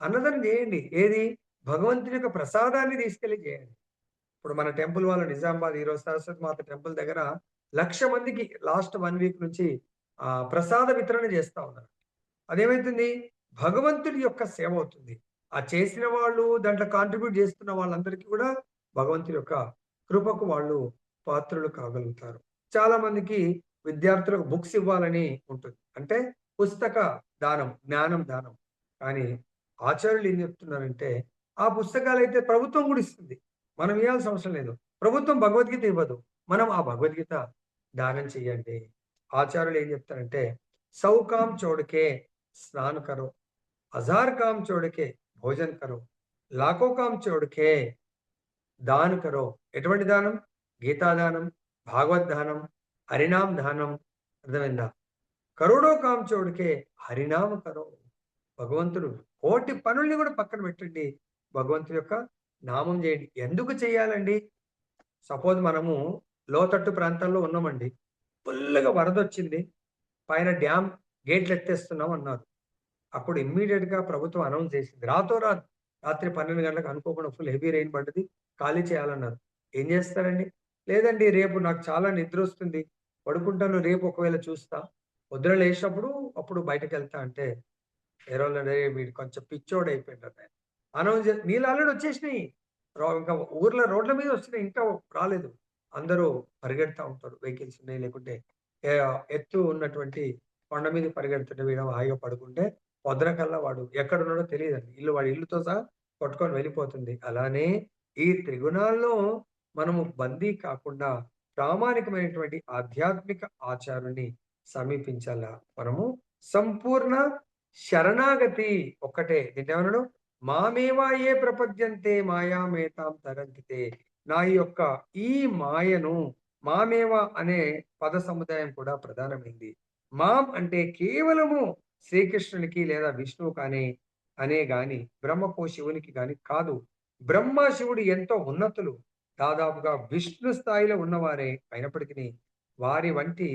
అన్నదానం చేయండి. ఏది? భగవంతుని యొక్క ప్రసాదాన్ని తీసుకెళ్ళి చేయండి. ఇప్పుడు మన టెంపుల్ వాళ్ళు నిజామాబాద్ ఈరోజు సరస్వతి మాత టెంపుల్ దగ్గర 1,00,000 మందికి లాస్ట్ 1 వీక్ నుంచి ప్రసాద వితరణ చేస్తా ఉన్నారు. అదేమైతుంది? భగవంతుడి యొక్క సేవ అవుతుంది. ఆ చేసిన వాళ్ళు, దాంట్లో కాంట్రిబ్యూట్ చేస్తున్న వాళ్ళందరికీ కూడా భగవంతుడి యొక్క కృపకు వాళ్ళు పాత్రులు కాగలుగుతారు. చాలా మందికి విద్యార్థులకు బుక్స్ ఇవ్వాలని ఉంటుంది. అంటే పుస్తక దానం, జ్ఞానం దానం. కానీ ఆచార్యులు ఏం చెప్తున్నారంటే, ఆ పుస్తకాలైతే ప్రభుత్వం కూడా ఇస్తుంది. మనం ఇయ్యాల్సిన అవసరం లేదు. ప్రభుత్వం భగవద్గీత ఇవ్వదు. మనం ఆ భగవద్గీత దానం చేయండి. ఆచార్యులు ఏం చెప్తారంటే, "సౌ కామ్ చోడ్‌కే स्नान करो, 1000 काम छोड़ के భోజన్ కరో, లాఖో కామ్ చోడ్ కే దాన్ కరో." ఎటువంటి దానం? గీతా దానం, భాగవత్ దానం, హరినామ్ దానం. అర్థమైందా? కరోడో కామ్ చోడ్ కే హరినామ కరో. భగవంతుడు కోటి పనుల్ని కూడా పక్కన పెట్టండి. భగవంతుడి యొక్క నామం చేయండి. ఎందుకు చేయాలండి? సపోజ్ మనము లోతట్టు ప్రాంతాల్లో ఉన్నామండి. ఫుల్లుగా వరదొచ్చింది. పైన డ్యామ్ గేట్లు ఎత్తేస్తున్నాం అన్నారు. అప్పుడు ఇమ్మీడియేట్‌గా ప్రభుత్వం అనౌన్స్ చేసింది. రాతోరాత్ రాత్రి 12 గంటలకు అనుకోకుండా ఫుల్ హెవీ రెయిన్ పడ్డది. ఖాళీ చేయాలన్నారు. ఏం చేస్తారండి? లేదండి రేపు నాకు చాలా నిద్రొస్తుంది. పడుకుంటాను. రేపు ఒకవేళ చూస్తా. పొద్దున లేచినప్పుడు అప్పుడు బయటకెళ్తా అంటే వేరేవాళ్ళు "అరేయ్! వీడు కొంచెం పిచ్చోడయిపోయిండన్నాయన." అనౌన్స్ నీళ్ళు ఆల్రెడీ వచ్చేసినాయి. ఇంకా ఊర్లో రోడ్ల మీద వస్తున్నాయి. ఇంకా రాలేదు. అందరూ పరిగెడతా ఉంటారు. వెహికల్స్ ఉన్నాయి. లేకుంటే ఎత్తు ఉన్నటువంటి కొండ మీదకి పరిగెడుతుంటే వీడు హాయిగా పడుకుంటే పొద్దున కల్లా వాడు ఎక్కడున్నాడో తెలీదండి. వాడి ఇల్లుతో సహా కొట్టుకొని వెళ్ళిపోతుంది. అలానే ఈ త్రిగుణాల్లో మనము బందీ కాకుండా ప్రామాణికమైనటువంటి ఆధ్యాత్మిక ఆచారాన్ని సమీపించాలా. మనము సంపూర్ణ శరణాగతి ఒక్కటే. దీన్నేమన్నాడు? మామేవా ఏ ప్రపద్యంతే మాయామేతాం తరంతితే. నా యొక్క ఈ మాయను మామేవ అనే పద సముదాయం కూడా ప్రధానమైంది. మాం అంటే కేవలము శ్రీకృష్ణునికి లేదా విష్ణువు కానీ అనే గాని బ్రహ్మకు శివునికి గాని కాదు. బ్రహ్మ శివుడు ఎంతో ఉన్నతులు. దాదాపుగా విష్ణు స్థాయిలో ఉన్నవారే అయినప్పటికీ వారి వంటి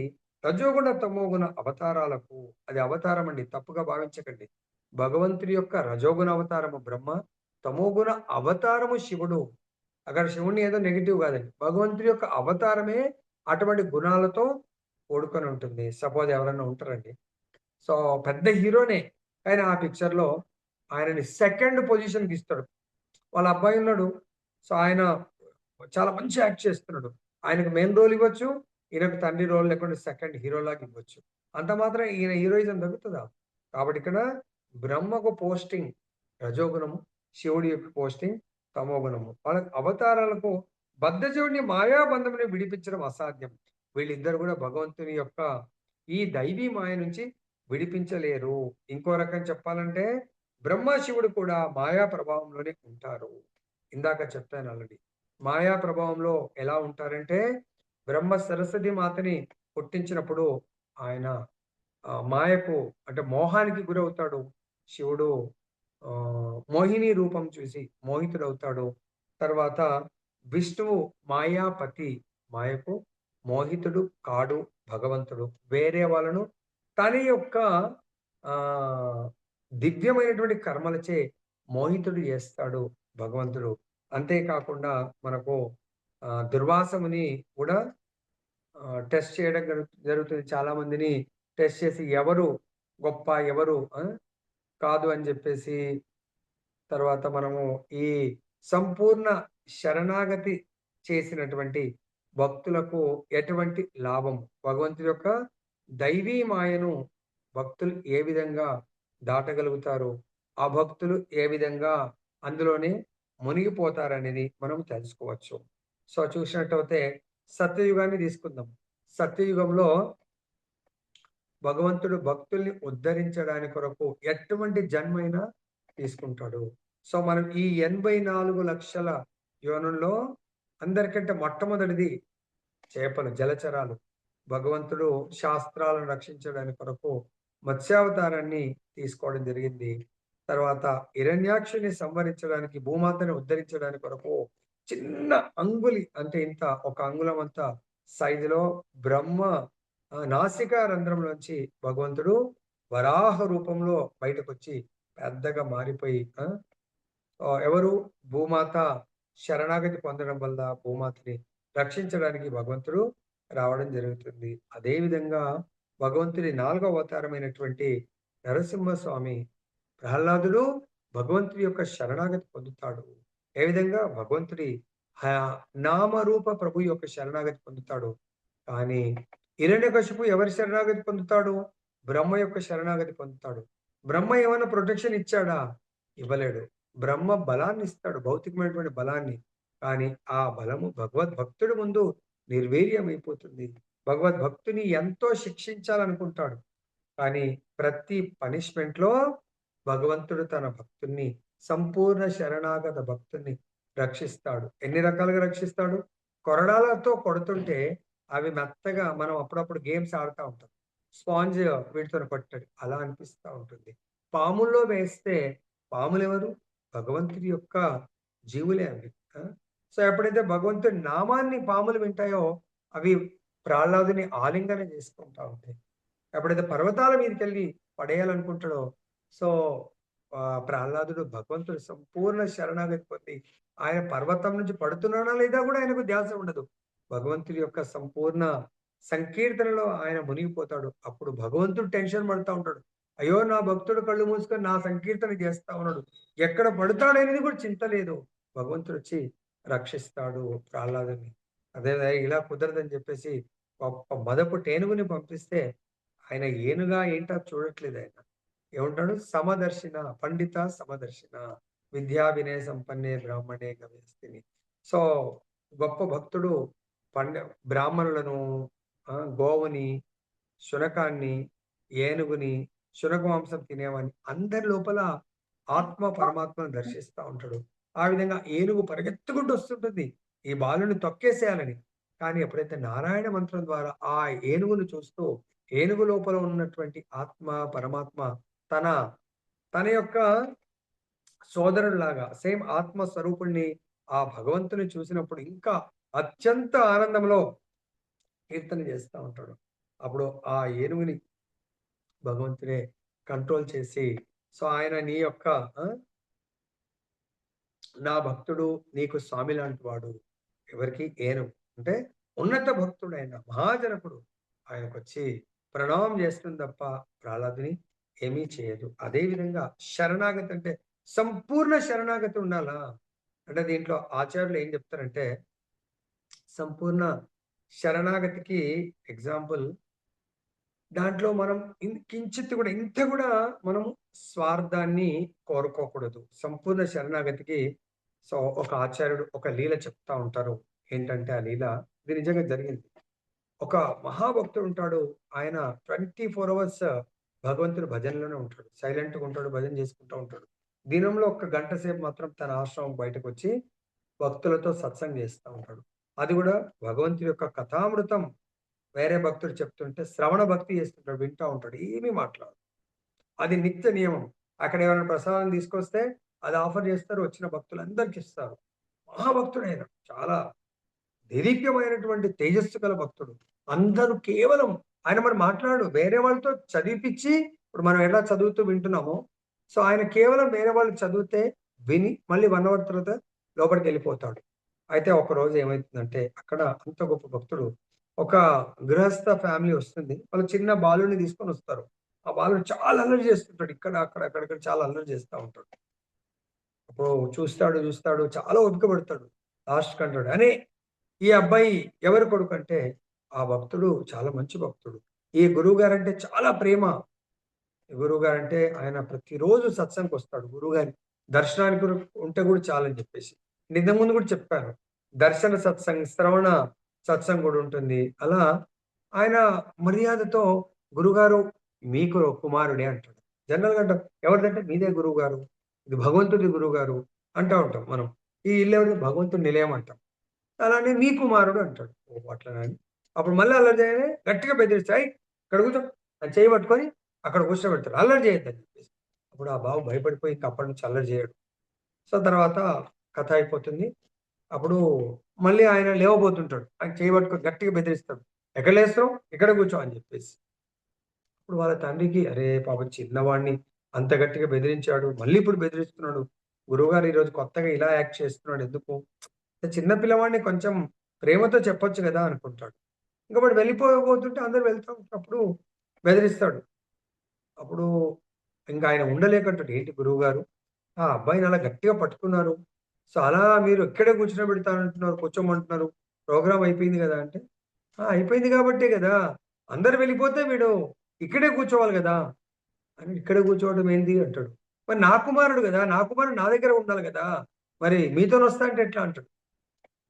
రజోగుణ తమోగుణ అవతారాలకు అది అవతారం అండి, తప్పుగా భావించకండి. భగవంతుడి యొక్క రజోగుణ అవతారము బ్రహ్మ, తమోగుణ అవతారము శివుడు. అక్కడ శివుడిని ఏదో నెగెటివ్ కాదండి. భగవంతుడి యొక్క అవతారమే అటువంటి గుణాలతో కూడుకొని ఉంటుంది. సపోజ్ ఎవరన్నా ఉంటారండి. సో, పెద్ద హీరోనే. కానీ ఆ పిక్చర్‌లో ఆయనని సెకండ్ పొజిషన్‌కి ఇస్తాడు. వాళ్ళ అబ్బాయి ఉన్నాడు. సో, ఆయన చాలా మంచి యాక్ట్ చేస్తున్నాడు. ఆయనకు మెయిన్ రోల్ ఇవ్వచ్చు. ఈయనకు తండ్రి రోల్ లేకుంటే సెకండ్ హీరోలాగా ఇవ్వచ్చు. అంత మాత్రం ఈయన హీరోయిజం తగ్గుతదా? కాబట్టి ఇక్కడ బ్రహ్మకు పోస్టింగ్ రజోగుణము, శివుడి యొక్క పోస్టింగ్ తమోగుణము. వాళ్ళ అవతారాలకు బద్ధజీవుడిని మాయాబంధముని విడిపించడం అసాధ్యం. వీళ్ళిద్దరు కూడా భగవంతుని యొక్క ఈ దైవీ మాయ నుంచి విడిపించలేరు. ఇంకో రకం చెప్పాలంటే బ్రహ్మ, శివుడు కూడా మాయా ప్రభావంలోనే ఉంటారు. ఇందాక చెప్పాను ఆల్రెడీ. మాయా ప్రభావంలో ఎలా ఉంటారంటే బ్రహ్మ సరస్వతి మాతని పుట్టించినప్పుడు ఆయన మాయకు అంటే మోహానికి గురవుతాడు. శివుడు మోహిని రూపం చూసి మోహితుడవుతాడు. తర్వాత విష్ణువు మాయాపతి, మాయకు మోహితుడు కాడు భగవంతుడు. వేరే వాళ్ళను తన యొక్క దివ్యమైనటువంటి కర్మలచే మోహితుడు చేస్తాడు భగవంతుడు. అంతేకాకుండా మనకు దుర్వాసముని కూడా టెస్ట్ చేయడం జరుగుతుంది. చాలా మందిని టెస్ట్ చేసి ఎవరు గొప్ప, ఎవరు కాదు అని చెప్పేసి తర్వాత మనము ఈ సంపూర్ణ శరణాగతి చేసినటువంటి భక్తులకు ఎటువంటి లాభం, భగవంతుడి యొక్క దైవీ మాయను భక్తులు ఏ విధంగా దాటగలుగుతారు, ఆ భక్తులు ఏ విధంగా అందులోనే మునిగిపోతారనేది మనం తెలుసుకోవచ్చు. సో చూసినట్టయితే సత్యయుగాన్ని తీసుకుందాం. సత్యయుగంలో భగవంతుడు భక్తుల్ని ఉద్ధరించడానికి కొరకు ఎటువంటి జన్మైనా తీసుకుంటాడు. సో మనం ఈ 84 లక్షల యోనుల్లో అందరికంటే మొట్టమొదటిది చేపలు, జలచరాలు. భగవంతుడు శాస్త్రాలను రక్షించడానికి కొరకు మత్స్యావతారాన్ని తీసుకోవడం జరిగింది. తర్వాత హిరణ్యాక్షుని సంహరించడానికి, భూమాతని ఉద్ధరించడానికి కొరకు చిన్న అంగుళి అంటే ఇంత ఒక అంగుళం అంత సైజులో బ్రహ్మ నాసికా రంధ్రంలోంచి భగవంతుడు వరాహ రూపంలో బయటకొచ్చి పెద్దగా మారిపోయి ఎవరు భూమాత శరణాగతి పొందడం వల్ల భూమాతని రక్షించడానికి భగవంతుడు రావడం జరుగుతుంది. అదే విధంగా భగవంతుడి 4వ అవతారమైనటువంటి నరసింహస్వామి ప్రహ్లాదుడు భగవంతుడి యొక్క శరణాగతి పొందుతాడు. ఏ విధంగా భగవంతుడి నామరూప ప్రభు యొక్క శరణాగతి పొందుతాడు. కానీ హిరణ్యకశిపు ఎవరి శరణాగతి పొందుతాడు? బ్రహ్మ యొక్క శరణాగతి పొందుతాడు. బ్రహ్మ ఏమైనా ప్రొటెక్షన్ ఇచ్చాడా? ఇవ్వలేడు. బ్రహ్మ బలాన్ని ఇస్తాడు, భౌతికమైనటువంటి బలాన్ని. కానీ ఆ బలము భగవద్భక్తుడి ముందు నిర్వీర్యమైపోతుంది. భగవద్భక్తుని ఎంతో శిక్షించాలనుకుంటాడు. కానీ ప్రతి పనిష్మెంట్‌లో భగవంతుడు తన భక్తుణ్ణి, సంపూర్ణ శరణాగత భక్తుణ్ణి రక్షిస్తాడు. ఎన్ని రకాలుగా రక్షిస్తాడు? కొరడాలతో కొడుతుంటే అవి మెత్తగా మనం అప్పుడప్పుడు గేమ్స్ ఆడుతా ఉంటాం. స్పాంజ్ వీటితోని కొట్టాడు. అలా అనిపిస్తా ఉంటుంది. పాముల్లో వేస్తే పాములెవరు? భగవంతుడి యొక్క జీవులే అవి. సో ఎప్పుడైతే భగవంతుడి నామాన్ని పాములు వింటాయో అవి ప్రహ్లాదుని ఆలింగనం చేసుకుంటా ఉంటాయి. ఎప్పుడైతే పర్వతాల మీదకెళ్ళి పడేయాలనుకుంటాడో సో ప్రహ్లాదుడు భగవంతుడు సంపూర్ణ శరణాగతి పొంది ఆయన పర్వతం నుంచి పడుతున్నాడా లేదా కూడా ఆయనకు ధ్యాస ఉండదు. భగవంతుడి యొక్క సంపూర్ణ సంకీర్తనలో ఆయన మునిగిపోతాడు. అప్పుడు భగవంతుడు టెన్షన్ పడతా ఉంటాడు. అయ్యో నా భక్తుడు కళ్ళు మూసుకొని నా సంకీర్తన చేస్తా ఉన్నాడు, ఎక్కడ పడతాడనేది కూడా చింత లేదు. భగవంతుడు వచ్చి రక్షిస్తాడు ప్రహ్లాదుని. అదే ఇలా కుదరదని చెప్పేసి మదపు టేనుగుని పంపిస్తే ఆయన ఏనుగా ఏంటో చూడట్లేదు ఆయన. ఏమంటాడు? సమదర్శిన, పండిత సమదర్శిన, విద్యా వినయ సంపన్నే బ్రాహ్మణే గవిహస్తిని. సో గొప్ప భక్తుడు బ్రాహ్మణులను, గోవుని, శునకాన్ని, ఏనుగుని, శునక మాంసం తినేవాడిని అందరి లోపల ఆత్మ పరమాత్మను దర్శిస్తా ఉంటాడు. ఆ విధంగా ఏనుగు పరిగెత్తుకుంటూ వస్తుంటుంది ఈ బాలుని తొక్కేసేయాలని. కానీ ఎప్పుడైతే నారాయణ మంత్రం ద్వారా ఆ ఏనుగును చూస్తూ ఏనుగు లోపల ఉన్నటువంటి ఆత్మ పరమాత్మ తన తన యొక్క సోదరుడిలాగా సేమ్ ఆత్మ స్వరూపుణ్ణి ఆ భగవంతుని చూసినప్పుడు ఇంకా అత్యంత ఆనందంలో కీర్తన చేస్తూ ఉంటాడు. అప్పుడు ఆ ఏనుగుని భగవంతుడే కంట్రోల్ చేసి, సో ఆయన నీ యొక్క నా భక్తుడు నీకు స్వామి లాంటి వాడు. ఎవరికి? ఏనుగు. అంటే ఉన్నత భక్తుడైన మహాజనకుడు ఆయనకొచ్చి ప్రణామం చేస్తుంది తప్ప ప్రహ్లాదుని ఏమీ చేయదు. అదే విధంగా శరణాగతి అంటే సంపూర్ణ శరణాగతి ఉండాలా? అంటే దీంట్లో ఆచార్యులు ఏం చెప్తారంటే సంపూర్ణ శరణాగతికి ఎగ్జాంపుల్ దాంట్లో మనం కించిత్ కూడా ఇంత కూడా మనము స్వార్థాన్ని కోరుకోకూడదు. సంపూర్ణ శరణాగతికి సో ఒక ఆచార్యుడు ఒక లీల చెప్తా ఉంటారు. ఏంటంటే ఆ లీల ఇది నిజంగా జరిగింది. ఒక మహాభక్తుడు ఉంటాడు. ఆయన 24 అవర్స్ భగవంతుడి భజనలోనే ఉంటాడు. సైలెంట్‌గా ఉంటాడు. భజన చేసుకుంటా ఉంటాడు. దినంలో ఒక గంట సేపు మాత్రం తన ఆశ్రమం బయటకొచ్చి భక్తులతో సత్సంగం చేస్తా ఉంటాడు. అది కూడా భగవంతుడి యొక్క కథామృతం వేరే భక్తుడు చెప్తుంటే శ్రవణ భక్తి చేస్తుంటాడు. వింటా ఉంటాడు. ఏమీ మాట్లాడడు. అది నిత్య నియమం. అక్కడ ఏమైనా ప్రసాదం తీసుకొస్తే అది ఆఫర్ చేస్తారు. వచ్చిన భక్తులందరికి ఇస్తారు. మహాభక్తుడైన చాలా దేదీప్యమైనటువంటి తేజస్సు గల భక్తుడు. అందరూ కేవలం ఆయన మరి మాట్లాడు వేరే వాళ్ళతో చదివిపిచ్చి ఇప్పుడు మనం ఎలా చదువుతూ వింటున్నామో, సో ఆయన కేవలం వేరే వాళ్ళు చదివితే విని మళ్ళీ 1 అవర్ తర్వాత లోపలికెళ్ళిపోతాడు. అయితే ఒకరోజు ఏమైతుందంటే అక్కడ అంత గొప్ప భక్తుడు ఒక గృహస్థ ఫ్యామిలీ వస్తుంది. వాళ్ళు చిన్న బాలుడిని తీసుకొనొస్తారు. ఆ బాలుడు చాలా అల్లరి చేస్తుంటాడు. ఇక్కడ, అక్కడ, అక్కడక్కడ చాలా అల్లరి చేస్తా ఉంటాడు. అప్పుడు చూస్తాడు చాలా ఓపిక పడతాడు. లాస్ట్‌కంటాడు, "అరే! ఈ అబ్బాయి ఎవరి కొడుకంటే, ఆ భక్తుడు చాలా మంచి భక్తుడు. ఈ గురువుగారంటే చాలా ప్రేమ. గురువుగారంటే ఆయన ప్రతిరోజు సత్సంగ్‌కొస్తాడు. గురువుగారి దర్శనానికి ఉంటే కూడా చాలని చెప్పేసి. ఇంతకు ముందు కూడా చెప్పాను. దర్శన సత్సంగ్, శ్రవణ సత్సంగ్ కూడా ఉంటుంది. అలా ఆయన మర్యాదతో గురుగారు మీకు కుమారుడే అంటాడు. జనరల్‌గా అంటాం. ఎవరిదంటే మీదే గురువుగారు. ఇది భగవంతుడి గురువుగారు అంటా ఉంటాం మనం. ఈ ఇల్లు ఎవరిది? భగవంతుడి నిలయం అంటాం. అలానే మీ కుమారుడు అంటాడు. ఓహో! అట్లనా అని. అప్పుడు మళ్ళీ అల్లరి చేయగానే గట్టిగా బెదిరిస్తా, "ఏయ్! ఇక్కడ కూర్చో" అని చెయ్యి పట్టుకొని అక్కడ కూర్చోబెడతాడు. అల్లరి చేయొద్దని చెప్పేసి. అప్పుడు ఆ బాబు భయపడిపోయి ఇంక అప్పటి నుంచి అల్లరి చేయడు. సో, తర్వాత కథ అయిపోతుంది. అప్పుడు మళ్ళీ ఆయన లేవబోతుంటాడు. ఆయన చెయ్యి పట్టుకొని గట్టిగా బెదిరిస్తాడు. "ఎక్కడ లేస్తున్నావు? ఇక్కడే కూర్చో" అని చెప్పేసి. ఇప్పుడు వాళ్ళ తండ్రికి అరే! పాపం చిన్నవాడిని అంత గట్టిగా బెదిరించాడు. మళ్ళీ ఇప్పుడు బెదిరిస్తున్నాడు. గురువుగారు ఈరోజు కొత్తగా ఇలా యాక్ట్ చేస్తున్నాడు ఎందుకు? చిన్న పిల్లవాడిని కొంచెం ప్రేమతో చెప్పొచ్చు గదా! అనుకుంటాడు. ఇంక వాడు వెళ్ళిపోబోతుంటే అందరూ వెళ్తా ఉంటప్పుడు బెదిరిస్తాడు. అప్పుడు ఇంక ఆయన ఉండలేకంటాడు. ఏంటి గురువుగారు, ఆ అబ్బాయిని అలా గట్టిగా పట్టుకున్నారు. సో, అలా మీరు ఇక్కడే కూర్చోబెడతానంటున్నారు, కూర్చోమంటున్నారు. ప్రోగ్రామ్ అయిపోయింది గదా! అంటే, ఆ! అయిపోయింది గాబట్టే గదా! అందరూ వెళ్ళిపోతే వీడు ఇక్కడే కూర్చోవాలి గదా! అని ఇక్కడే కూర్చోవడం ఏంది అంటాడు. మరి నా కుమారుడు గదా! నా కుమారుడు నా దగ్గర ఉండాలి గదా! మరి మీతోనొస్తా అంటే ఎట్లా అంటాడు.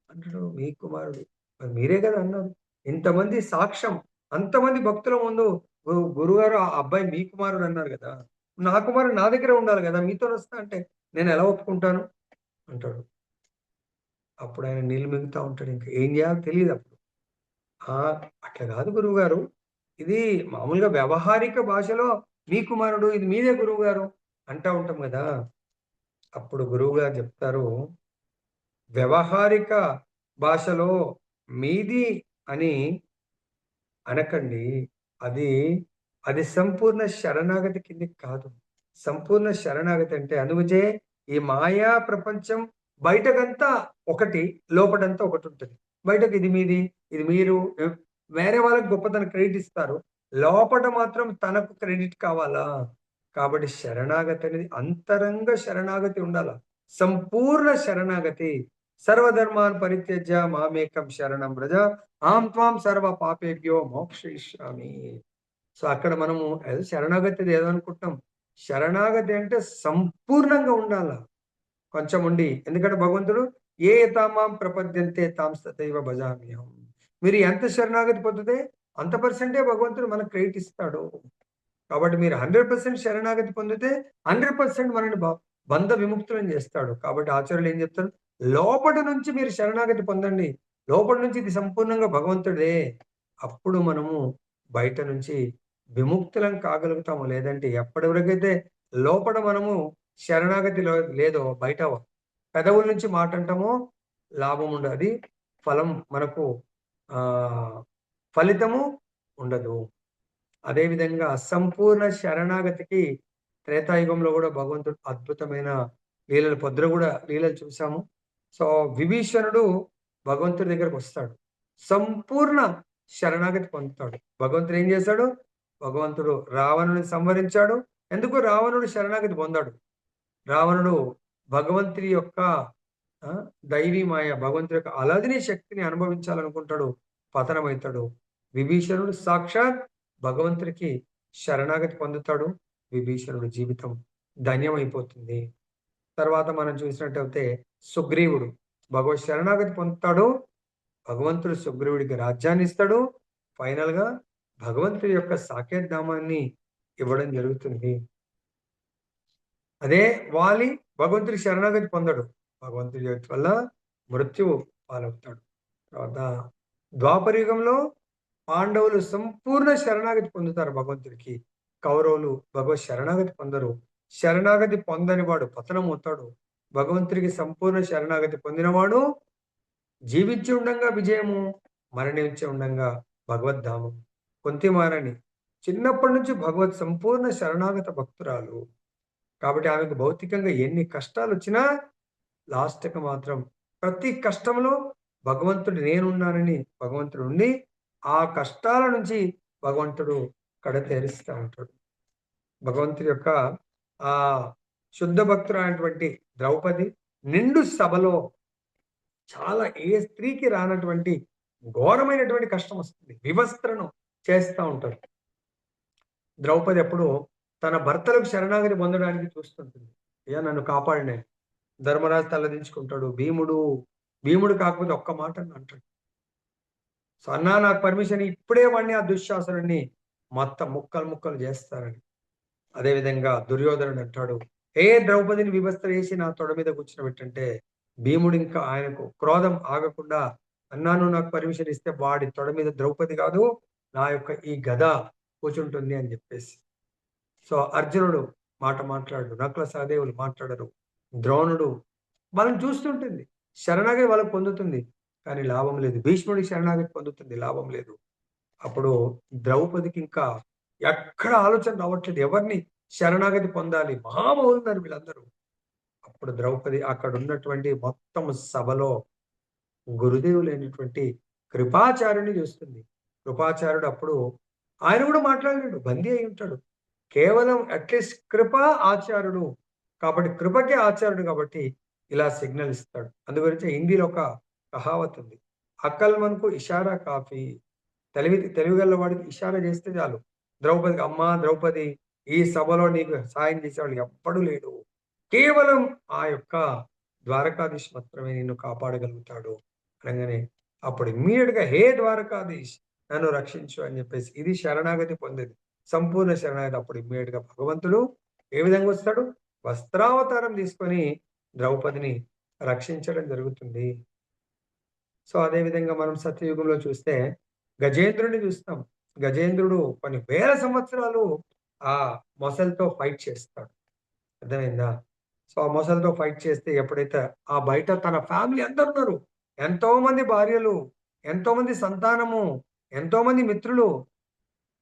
అంటాడు మీ కుమారుడు. మరి మీరే కదా అన్నారు. ఇంతమంది సాక్ష్యం, అంతమంది భక్తుల ముందు గురువుగారు ఆ అబ్బాయి మీ కుమారుడు అన్నారు గదా! నా కుమారుడు నా దగ్గరే ఉండాలి గదా! మీతోనొస్తా అంటే నేనెలా ఒప్పుకుంటాను? అంటాడు. అప్పుడు ఆయన నీళ్ళు మింగుతా ఉంటాడు. ఇంక ఏం జేయాలో తెలీదప్పుడు. ఆ! అట్లా గాదు గురువుగారు. ఇది మామూలుగా వ్యవహారిక భాషలో మీ కుమారుడు, ఇది మీదే గురువుగారు అంటా ఉంటాం గదా! అప్పుడు గురువుగారు జెప్తారు వ్యవహారిక భాషలో మీది అని అనకండి. అది, అది సంపూర్ణ శరణాగతి కిందకి కాదు. సంపూర్ణ శరణాగతి అంటే అందుగుచే ఈ మాయా ప్రపంచం బయటకంతా ఒకటి, లోపటంతా ఒకటుంటది. బయటకి ఇది మీది, ఇది మీరు వేరే వాళ్ళకి గొప్పతనం క్రెడిట్ ఇస్తారు. లోపట మాత్రం తనకు క్రెడిట్ కావాలా? కాబట్టి శరణాగతి అనేది అంతరంగ శరణాగతి ఉండాల. సంపూర్ణ శరణాగతి. సర్వధర్మాన్ పరిత్యజ్య మామేకం శరణం వ్రజ ఆం త్వాం సర్వ పాపేభ్యో మోక్షయిష్యామి. సో అక్కడ మనము శరణాగతి ఏదో అనుకుంటున్నాం. శరణాగతి అంటే సంపూర్ణంగా ఉండాల. కొంచెం ఉండి, ఎందుకంటే భగవంతుడు ఏ తామాం ప్రపద్యంతే తాం తథైవ భజామ్యహం. మీరు ఎంత శరణాగతి పొందితే అంత పర్సెంటే భగవంతుడు మనకు క్రెడిట్ ఇస్తాడు. కాబట్టి మీరు 100% శరణాగతి పొందితే 100% మనల్ని బంధ విముక్తులను చేస్తాడు. కాబట్టి ఆచార్యులు ఏం చెప్తారు? లోపటి నుంచి మీరు శరణాగతి పొందండి. లోపటి నుంచి ఇది సంపూర్ణంగా భగవంతుడే. అప్పుడు మనము బయట నుంచి విముక్తులం కాగలుగుతాము. లేదంటే ఎప్పటి వరకైతే లోపల మనము శరణాగతి లేదో బయట పెదవుల నుంచి మాట అంటామో లాభం ఉండదు. అది ఫలం మనకు ఫలితము ఉండదు. అదేవిధంగా సంపూర్ణ శరణాగతికి త్రేతాయుగంలో కూడా భగవంతుడు అద్భుతమైన లీలలు, పొద్దున కూడా లీలలు చూసాము. సో విభీషణుడు భగవంతుడి దగ్గరకు వస్తాడు, సంపూర్ణ శరణాగతి పొందుతాడు. భగవంతుడు ఏం చేశాడు? భగవంతుడు రావణుని సంహరించాడు. ఎందుకు రావణుడు శరణాగతి పొందాడు? రావణుడు భగవంతుడి యొక్క దైవీ మాయ, భగవంతుడి యొక్క అలదిని శక్తిని అనుభవించాలనుకుంటాడు, పతనమవుతాడు. విభీషణుడు సాక్షాత్ భగవంతుడికి శరణాగతి పొందుతాడు. విభీషణుడి జీవితం ధన్యమైపోతుంది. తర్వాత మనం చూసినట్టయితే సుగ్రీవుడు భగవత్ శరణాగతి పొందుతాడు. భగవంతుడు సుగ్రీవుడికి రాజ్యాన్ని ఇస్తాడు. ఫైనల్ గా భగవంతుడి యొక్క సాకేత్ ధామాన్ని ఇవ్వడం జరుగుతుంది. అదే వాలి భగవంతుడి శరణాగతి పొందడు, భగవంతుడి వల్ల మృత్యువు పాలవుతాడు. తర్వాత ద్వాపరయుగంలో పాండవులు సంపూర్ణ శరణాగతి పొందుతారు భగవంతుడికి. కౌరవులు భగవత్ శరణాగతి పొందరు. శరణాగతి పొందని వాడు పతనమవుతాడు. భగవంతుడికి సంపూర్ణ శరణాగతి పొందినవాడు జీవించి ఉండంగా విజయము, మరణించి ఉండంగా భగవద్ధామం. కుంతిమారని చిన్నప్పటి నుంచి భగవత్ సంపూర్ణ శరణాగత భక్తురాలు. కాబట్టి ఆమెకు భౌతికంగా ఎన్ని కష్టాలు వచ్చినా లాస్ట్కి మాత్రం ప్రతి కష్టంలో భగవంతుడు నేనున్నానని భగవంతుడు ఉండి ఆ కష్టాల నుంచి భగవంతుడు కడతేరుస్తూ ఉంటాడు. భగవంతుడి యొక్క ఆ శుద్ధ భక్తురానటువంటి ద్రౌపది నిండు సభలో చాలా ఏ స్త్రీకి రానటువంటి ఘోరమైనటువంటి కష్టం వస్తుంది. వివస్త్రను చేస్తూ ఉంటారు. ద్రౌపది ఎప్పుడు తన భర్తలకు శరణాగతి పొందడానికి చూస్తుంటుంది. అయ్యా నన్ను కాపాడినే. ధర్మరాజు తలదించుకుంటాడు. భీముడు కాకపోతే ఒక్క మాట అంటాడు, సో అన్నా నాకు పర్మిషన్ ఇప్పుడే వాడిని ఆ దుశ్శాసనుడిని మొత్తం ముక్కలు చేస్తారని. అదేవిధంగా దుర్యోధనుడు అంటాడు, ద్రౌపదిని వివస్త్ర వేసి నా తొడ మీద కూర్చునబెట్టంటే భీముడు ఇంకా ఆయనకు క్రోధం ఆగకుండా, అన్నాను నాకు పర్మిషన్ ఇస్తే వాడి తొడ మీద ద్రౌపది కాదు నా యొక్క ఈ గద కూర్చుంటుంది అని చెప్పేసి. సో అర్జునుడు మాట్లాడు, నకుల సహదేవులు మాట్లాడరు. ద్రోణుడు వాళ్ళని చూస్తుంటుంది, శరణాగతి వాళ్ళకు పొందుతుంది కానీ లాభం లేదు. భీష్ముడికి శరణాగతి పొందుతుంది, లాభం లేదు. అప్పుడు ద్రౌపదికి ఇంకా ఎక్కడ ఆలోచన రావట్లేదు, ఎవరిని శరణాగతి పొందాలి. మహామహులున్నారు వీళ్ళందరూ. అప్పుడు ద్రౌపది అక్కడ ఉన్నటువంటి మొత్తం సభలో గురుదేవులైనటువంటి కృపాచార్యుని చూస్తుంది. కృపాచార్యుడు అప్పుడు ఆయన కూడా మాట్లాడలేడు, బందీ అయి ఉంటాడు. కేవలం అట్లీస్ట్ కృప ఆచార్యుడు కాబట్టి, కృపకే ఆచార్యుడు కాబట్టి ఇలా సిగ్నల్ ఇస్తాడు. అందుగురించి హిందీలో ఒక కహావత్ ఉంది, అక్కల్ మనకు ఇషారా కాఫీ. తెలివిగల వాడికి ఇషారా చేస్తే చాలు. ద్రౌపదికి, అమ్మా ద్రౌపది ఈ సభలో నీకు సాయం చేసేవాళ్ళు ఎవ్వడు లేడు, కేవలం ఆ యొక్క ద్వారకాధీశ్ మాత్రమే నిన్ను కాపాడగలుగుతాడు అనగానే అప్పుడు ఇమ్మీడియట్ గా హే ద్వారకాధీశ్ నన్ను రక్షించు అని చెప్పేసి, ఇది శరణాగతి పొందేది, సంపూర్ణ శరణాగతి. అప్పుడు ఇమ్మీడియట్ గా భగవంతుడు ఏ విధంగా వస్తాడు? వస్త్రావతారం తీసుకొని ద్రౌపదిని రక్షించడం జరుగుతుంది. సో అదే విధంగా మనం సత్యయుగంలో చూస్తే గజేంద్రుడిని చూస్తాం. గజేంద్రుడు కొన్ని వేల సంవత్సరాలు ఆ మొసలితో ఫైట్ చేస్తాడు. అర్థమైందా? సో ఆ మొసలితో ఫైట్ చేస్తే ఎప్పుడైతే ఆ బయట తన ఫ్యామిలీ అందరు ఉన్నారు, ఎంతో మంది భార్యలు, ఎంతో మంది సంతానము, ఎంతో మంది మిత్రులు,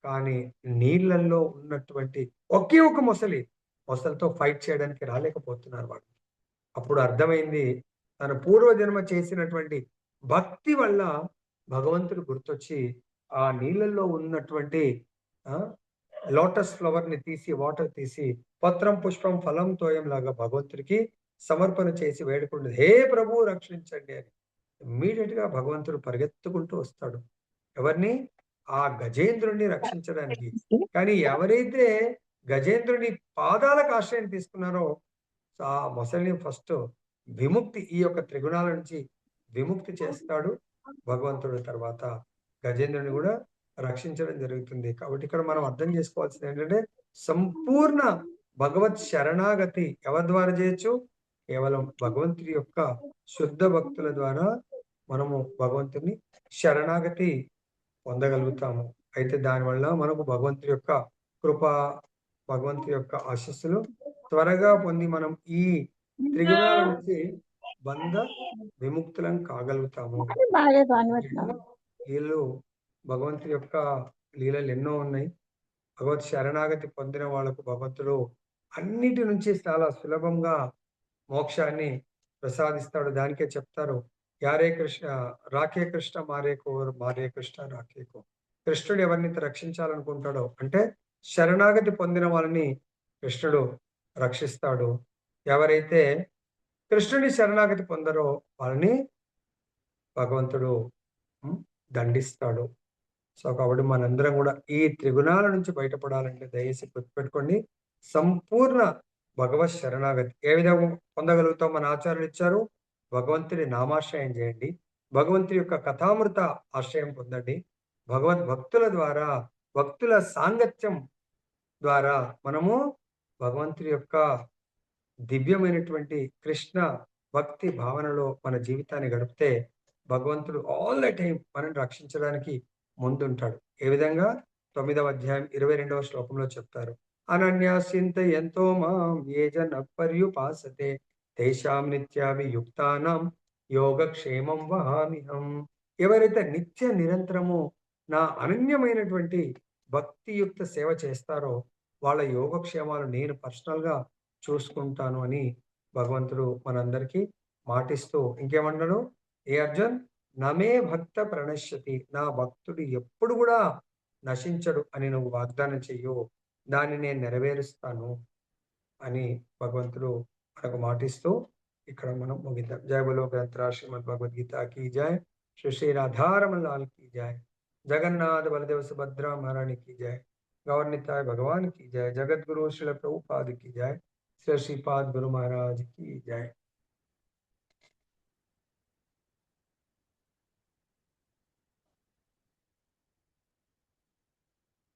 కానీ నీళ్ళల్లో ఉన్నటువంటి ఒకే ఒక మొసలితో ఫైట్ చేయడానికి రాలేకపోతున్నారు వాడు. అప్పుడు అర్థమైంది, తన పూర్వజన్మ చేసినటువంటి భక్తి వల్ల భగవంతుడు గుర్తొచ్చి ఆ నీళ్ళల్లో ఉన్నటువంటి లోటస్ ఫ్లవర్ ని తీసి, వాటర్ తీసి, పత్రం పుష్పం ఫలం తోయం లాగా భగవంతుడికి సమర్పణ చేసి వేడుకుంటుంది, హే ప్రభు రక్షించండి అని. ఇమ్మీడియట్ గా భగవంతుడు పరిగెత్తుకుంటూ వస్తాడు. ఎవరిని? ఆ గజేంద్రుడిని రక్షించడానికి. కానీ ఎవరైతే గజేంద్రుని పాదాలకు ఆశ్రయం తీసుకున్నారో ఆ మొసలిని ఫస్ట్ విముక్తి, ఈ యొక్క త్రిగుణాల నుంచి విముక్తి చేస్తాడు భగవంతుడు. తర్వాత గజేంద్రుని కూడా రక్షించడం జరుగుతుంది. కాబట్టి ఇక్కడ మనం అర్థం చేసుకోవాల్సింది ఏంటంటే, సంపూర్ణ భగవత్ శరణాగతి ఎవరి ద్వారా చేయొచ్చు? కేవలం భగవంతుడి యొక్క శుద్ధ భక్తుల ద్వారా మనము భగవంతుని శరణాగతి పొందగలుగుతాము. అయితే దానివల్ల మనకు భగవంతుడి యొక్క కృప, భగవంతుడి యొక్క ఆశీస్సులు త్వరగా పొంది మనం ఈ త్రిగుణాల నుంచి బంధ విముక్తులం కాగలుగుతాము. వీళ్ళు భగవంతుడి యొక్క లీలలు ఎన్నో ఉన్నాయి. భగవత్ శరణాగతి పొందిన వాళ్ళకు భగవంతుడు అన్నిటి నుంచి చాలా సులభంగా మోక్షాన్ని ప్రసాదిస్తాడు. దానికే చెప్తారు, యారే కృష్ణ రాకే కృష్ణ మారేకో, మారే కృష్ణ రాకేకో. కృష్ణుడు ఎవరిని రక్షించాలనుకుంటాడో అంటే శరణాగతి పొందిన వాళ్ళని కృష్ణుడు రక్షిస్తాడు. ఎవరైతే కృష్ణుడి శరణాగతి పొందరో వాళ్ళని భగవంతుడు దండిస్తాడు. సో కాబట్టి మనందరం కూడా ఈ త్రిగుణాల నుంచి బయటపడాలంటే దయచేసి గుర్తుపెట్టుకోండి, సంపూర్ణ భగవత్ శరణాగతి ఏ విధంగా పొందగలుగుతాం? మన ఆచార్యులు ఇచ్చారు, భగవంతుడి నామాశ్రయం చేయండి, భగవంతుడి యొక్క కథామృత ఆశ్రయం పొందండి, భగవద్భక్తుల ద్వారా, భక్తుల సాంగత్యం ద్వారా మనము భగవంతుడి యొక్క దివ్యమైనటువంటి కృష్ణ భక్తి భావనలో మన జీవితాన్ని గడిపితే భగవంతుడు ఆల్ ద టైం మనల్ని రక్షించడానికి ముందుంటాడు. ఏ విధంగా? 9వ అధ్యాయం 22వ శ్లోకంలో చెప్తారు, అనన్యాసింత ఎంతో మాం ఏ జన పర్యుపాసతే తేషాం నిత్యాభియుక్తానాం యోగక్షేమం వహామిహం. ఎవరైతే నిత్య నిరంతరము నా అనన్యమైనటువంటి భక్తియుక్త సేవ చేస్తారో వాళ్ళ యోగక్షేమాలు నేను పర్సనల్ గా చూసుకుంటాను అని భగవంతుడు మనందరికీ మాటిస్తూ ఇంకేమన్నాడు? ఏ అర్జున్, నమే భక్త ప్రణశ్యతి, నా భక్తుడు ఎప్పుడు కూడా నశించడు అని నువ్వు వాగ్దానం చెయ్యు, దాన్ని నేను నెరవేరుస్తాను అని భగవంతుడు మనకు మాటిస్తూ ఇక్కడ మనం ముగిద్దాం. జయ బలో గ్రంథరా శ్రీమద్ భగవద్గీత కీ జయ, శ్రీ శ్రీ రాధారమణ లాల్ की जय, जगन्नाथ बलदेव सुभद्रा महारानी की जय, गौरनिताय भगवान की जय, जगत गुरु श्रील प्रभुपाद की जय, श्री श्रीपाद गुरु महाराज की जय।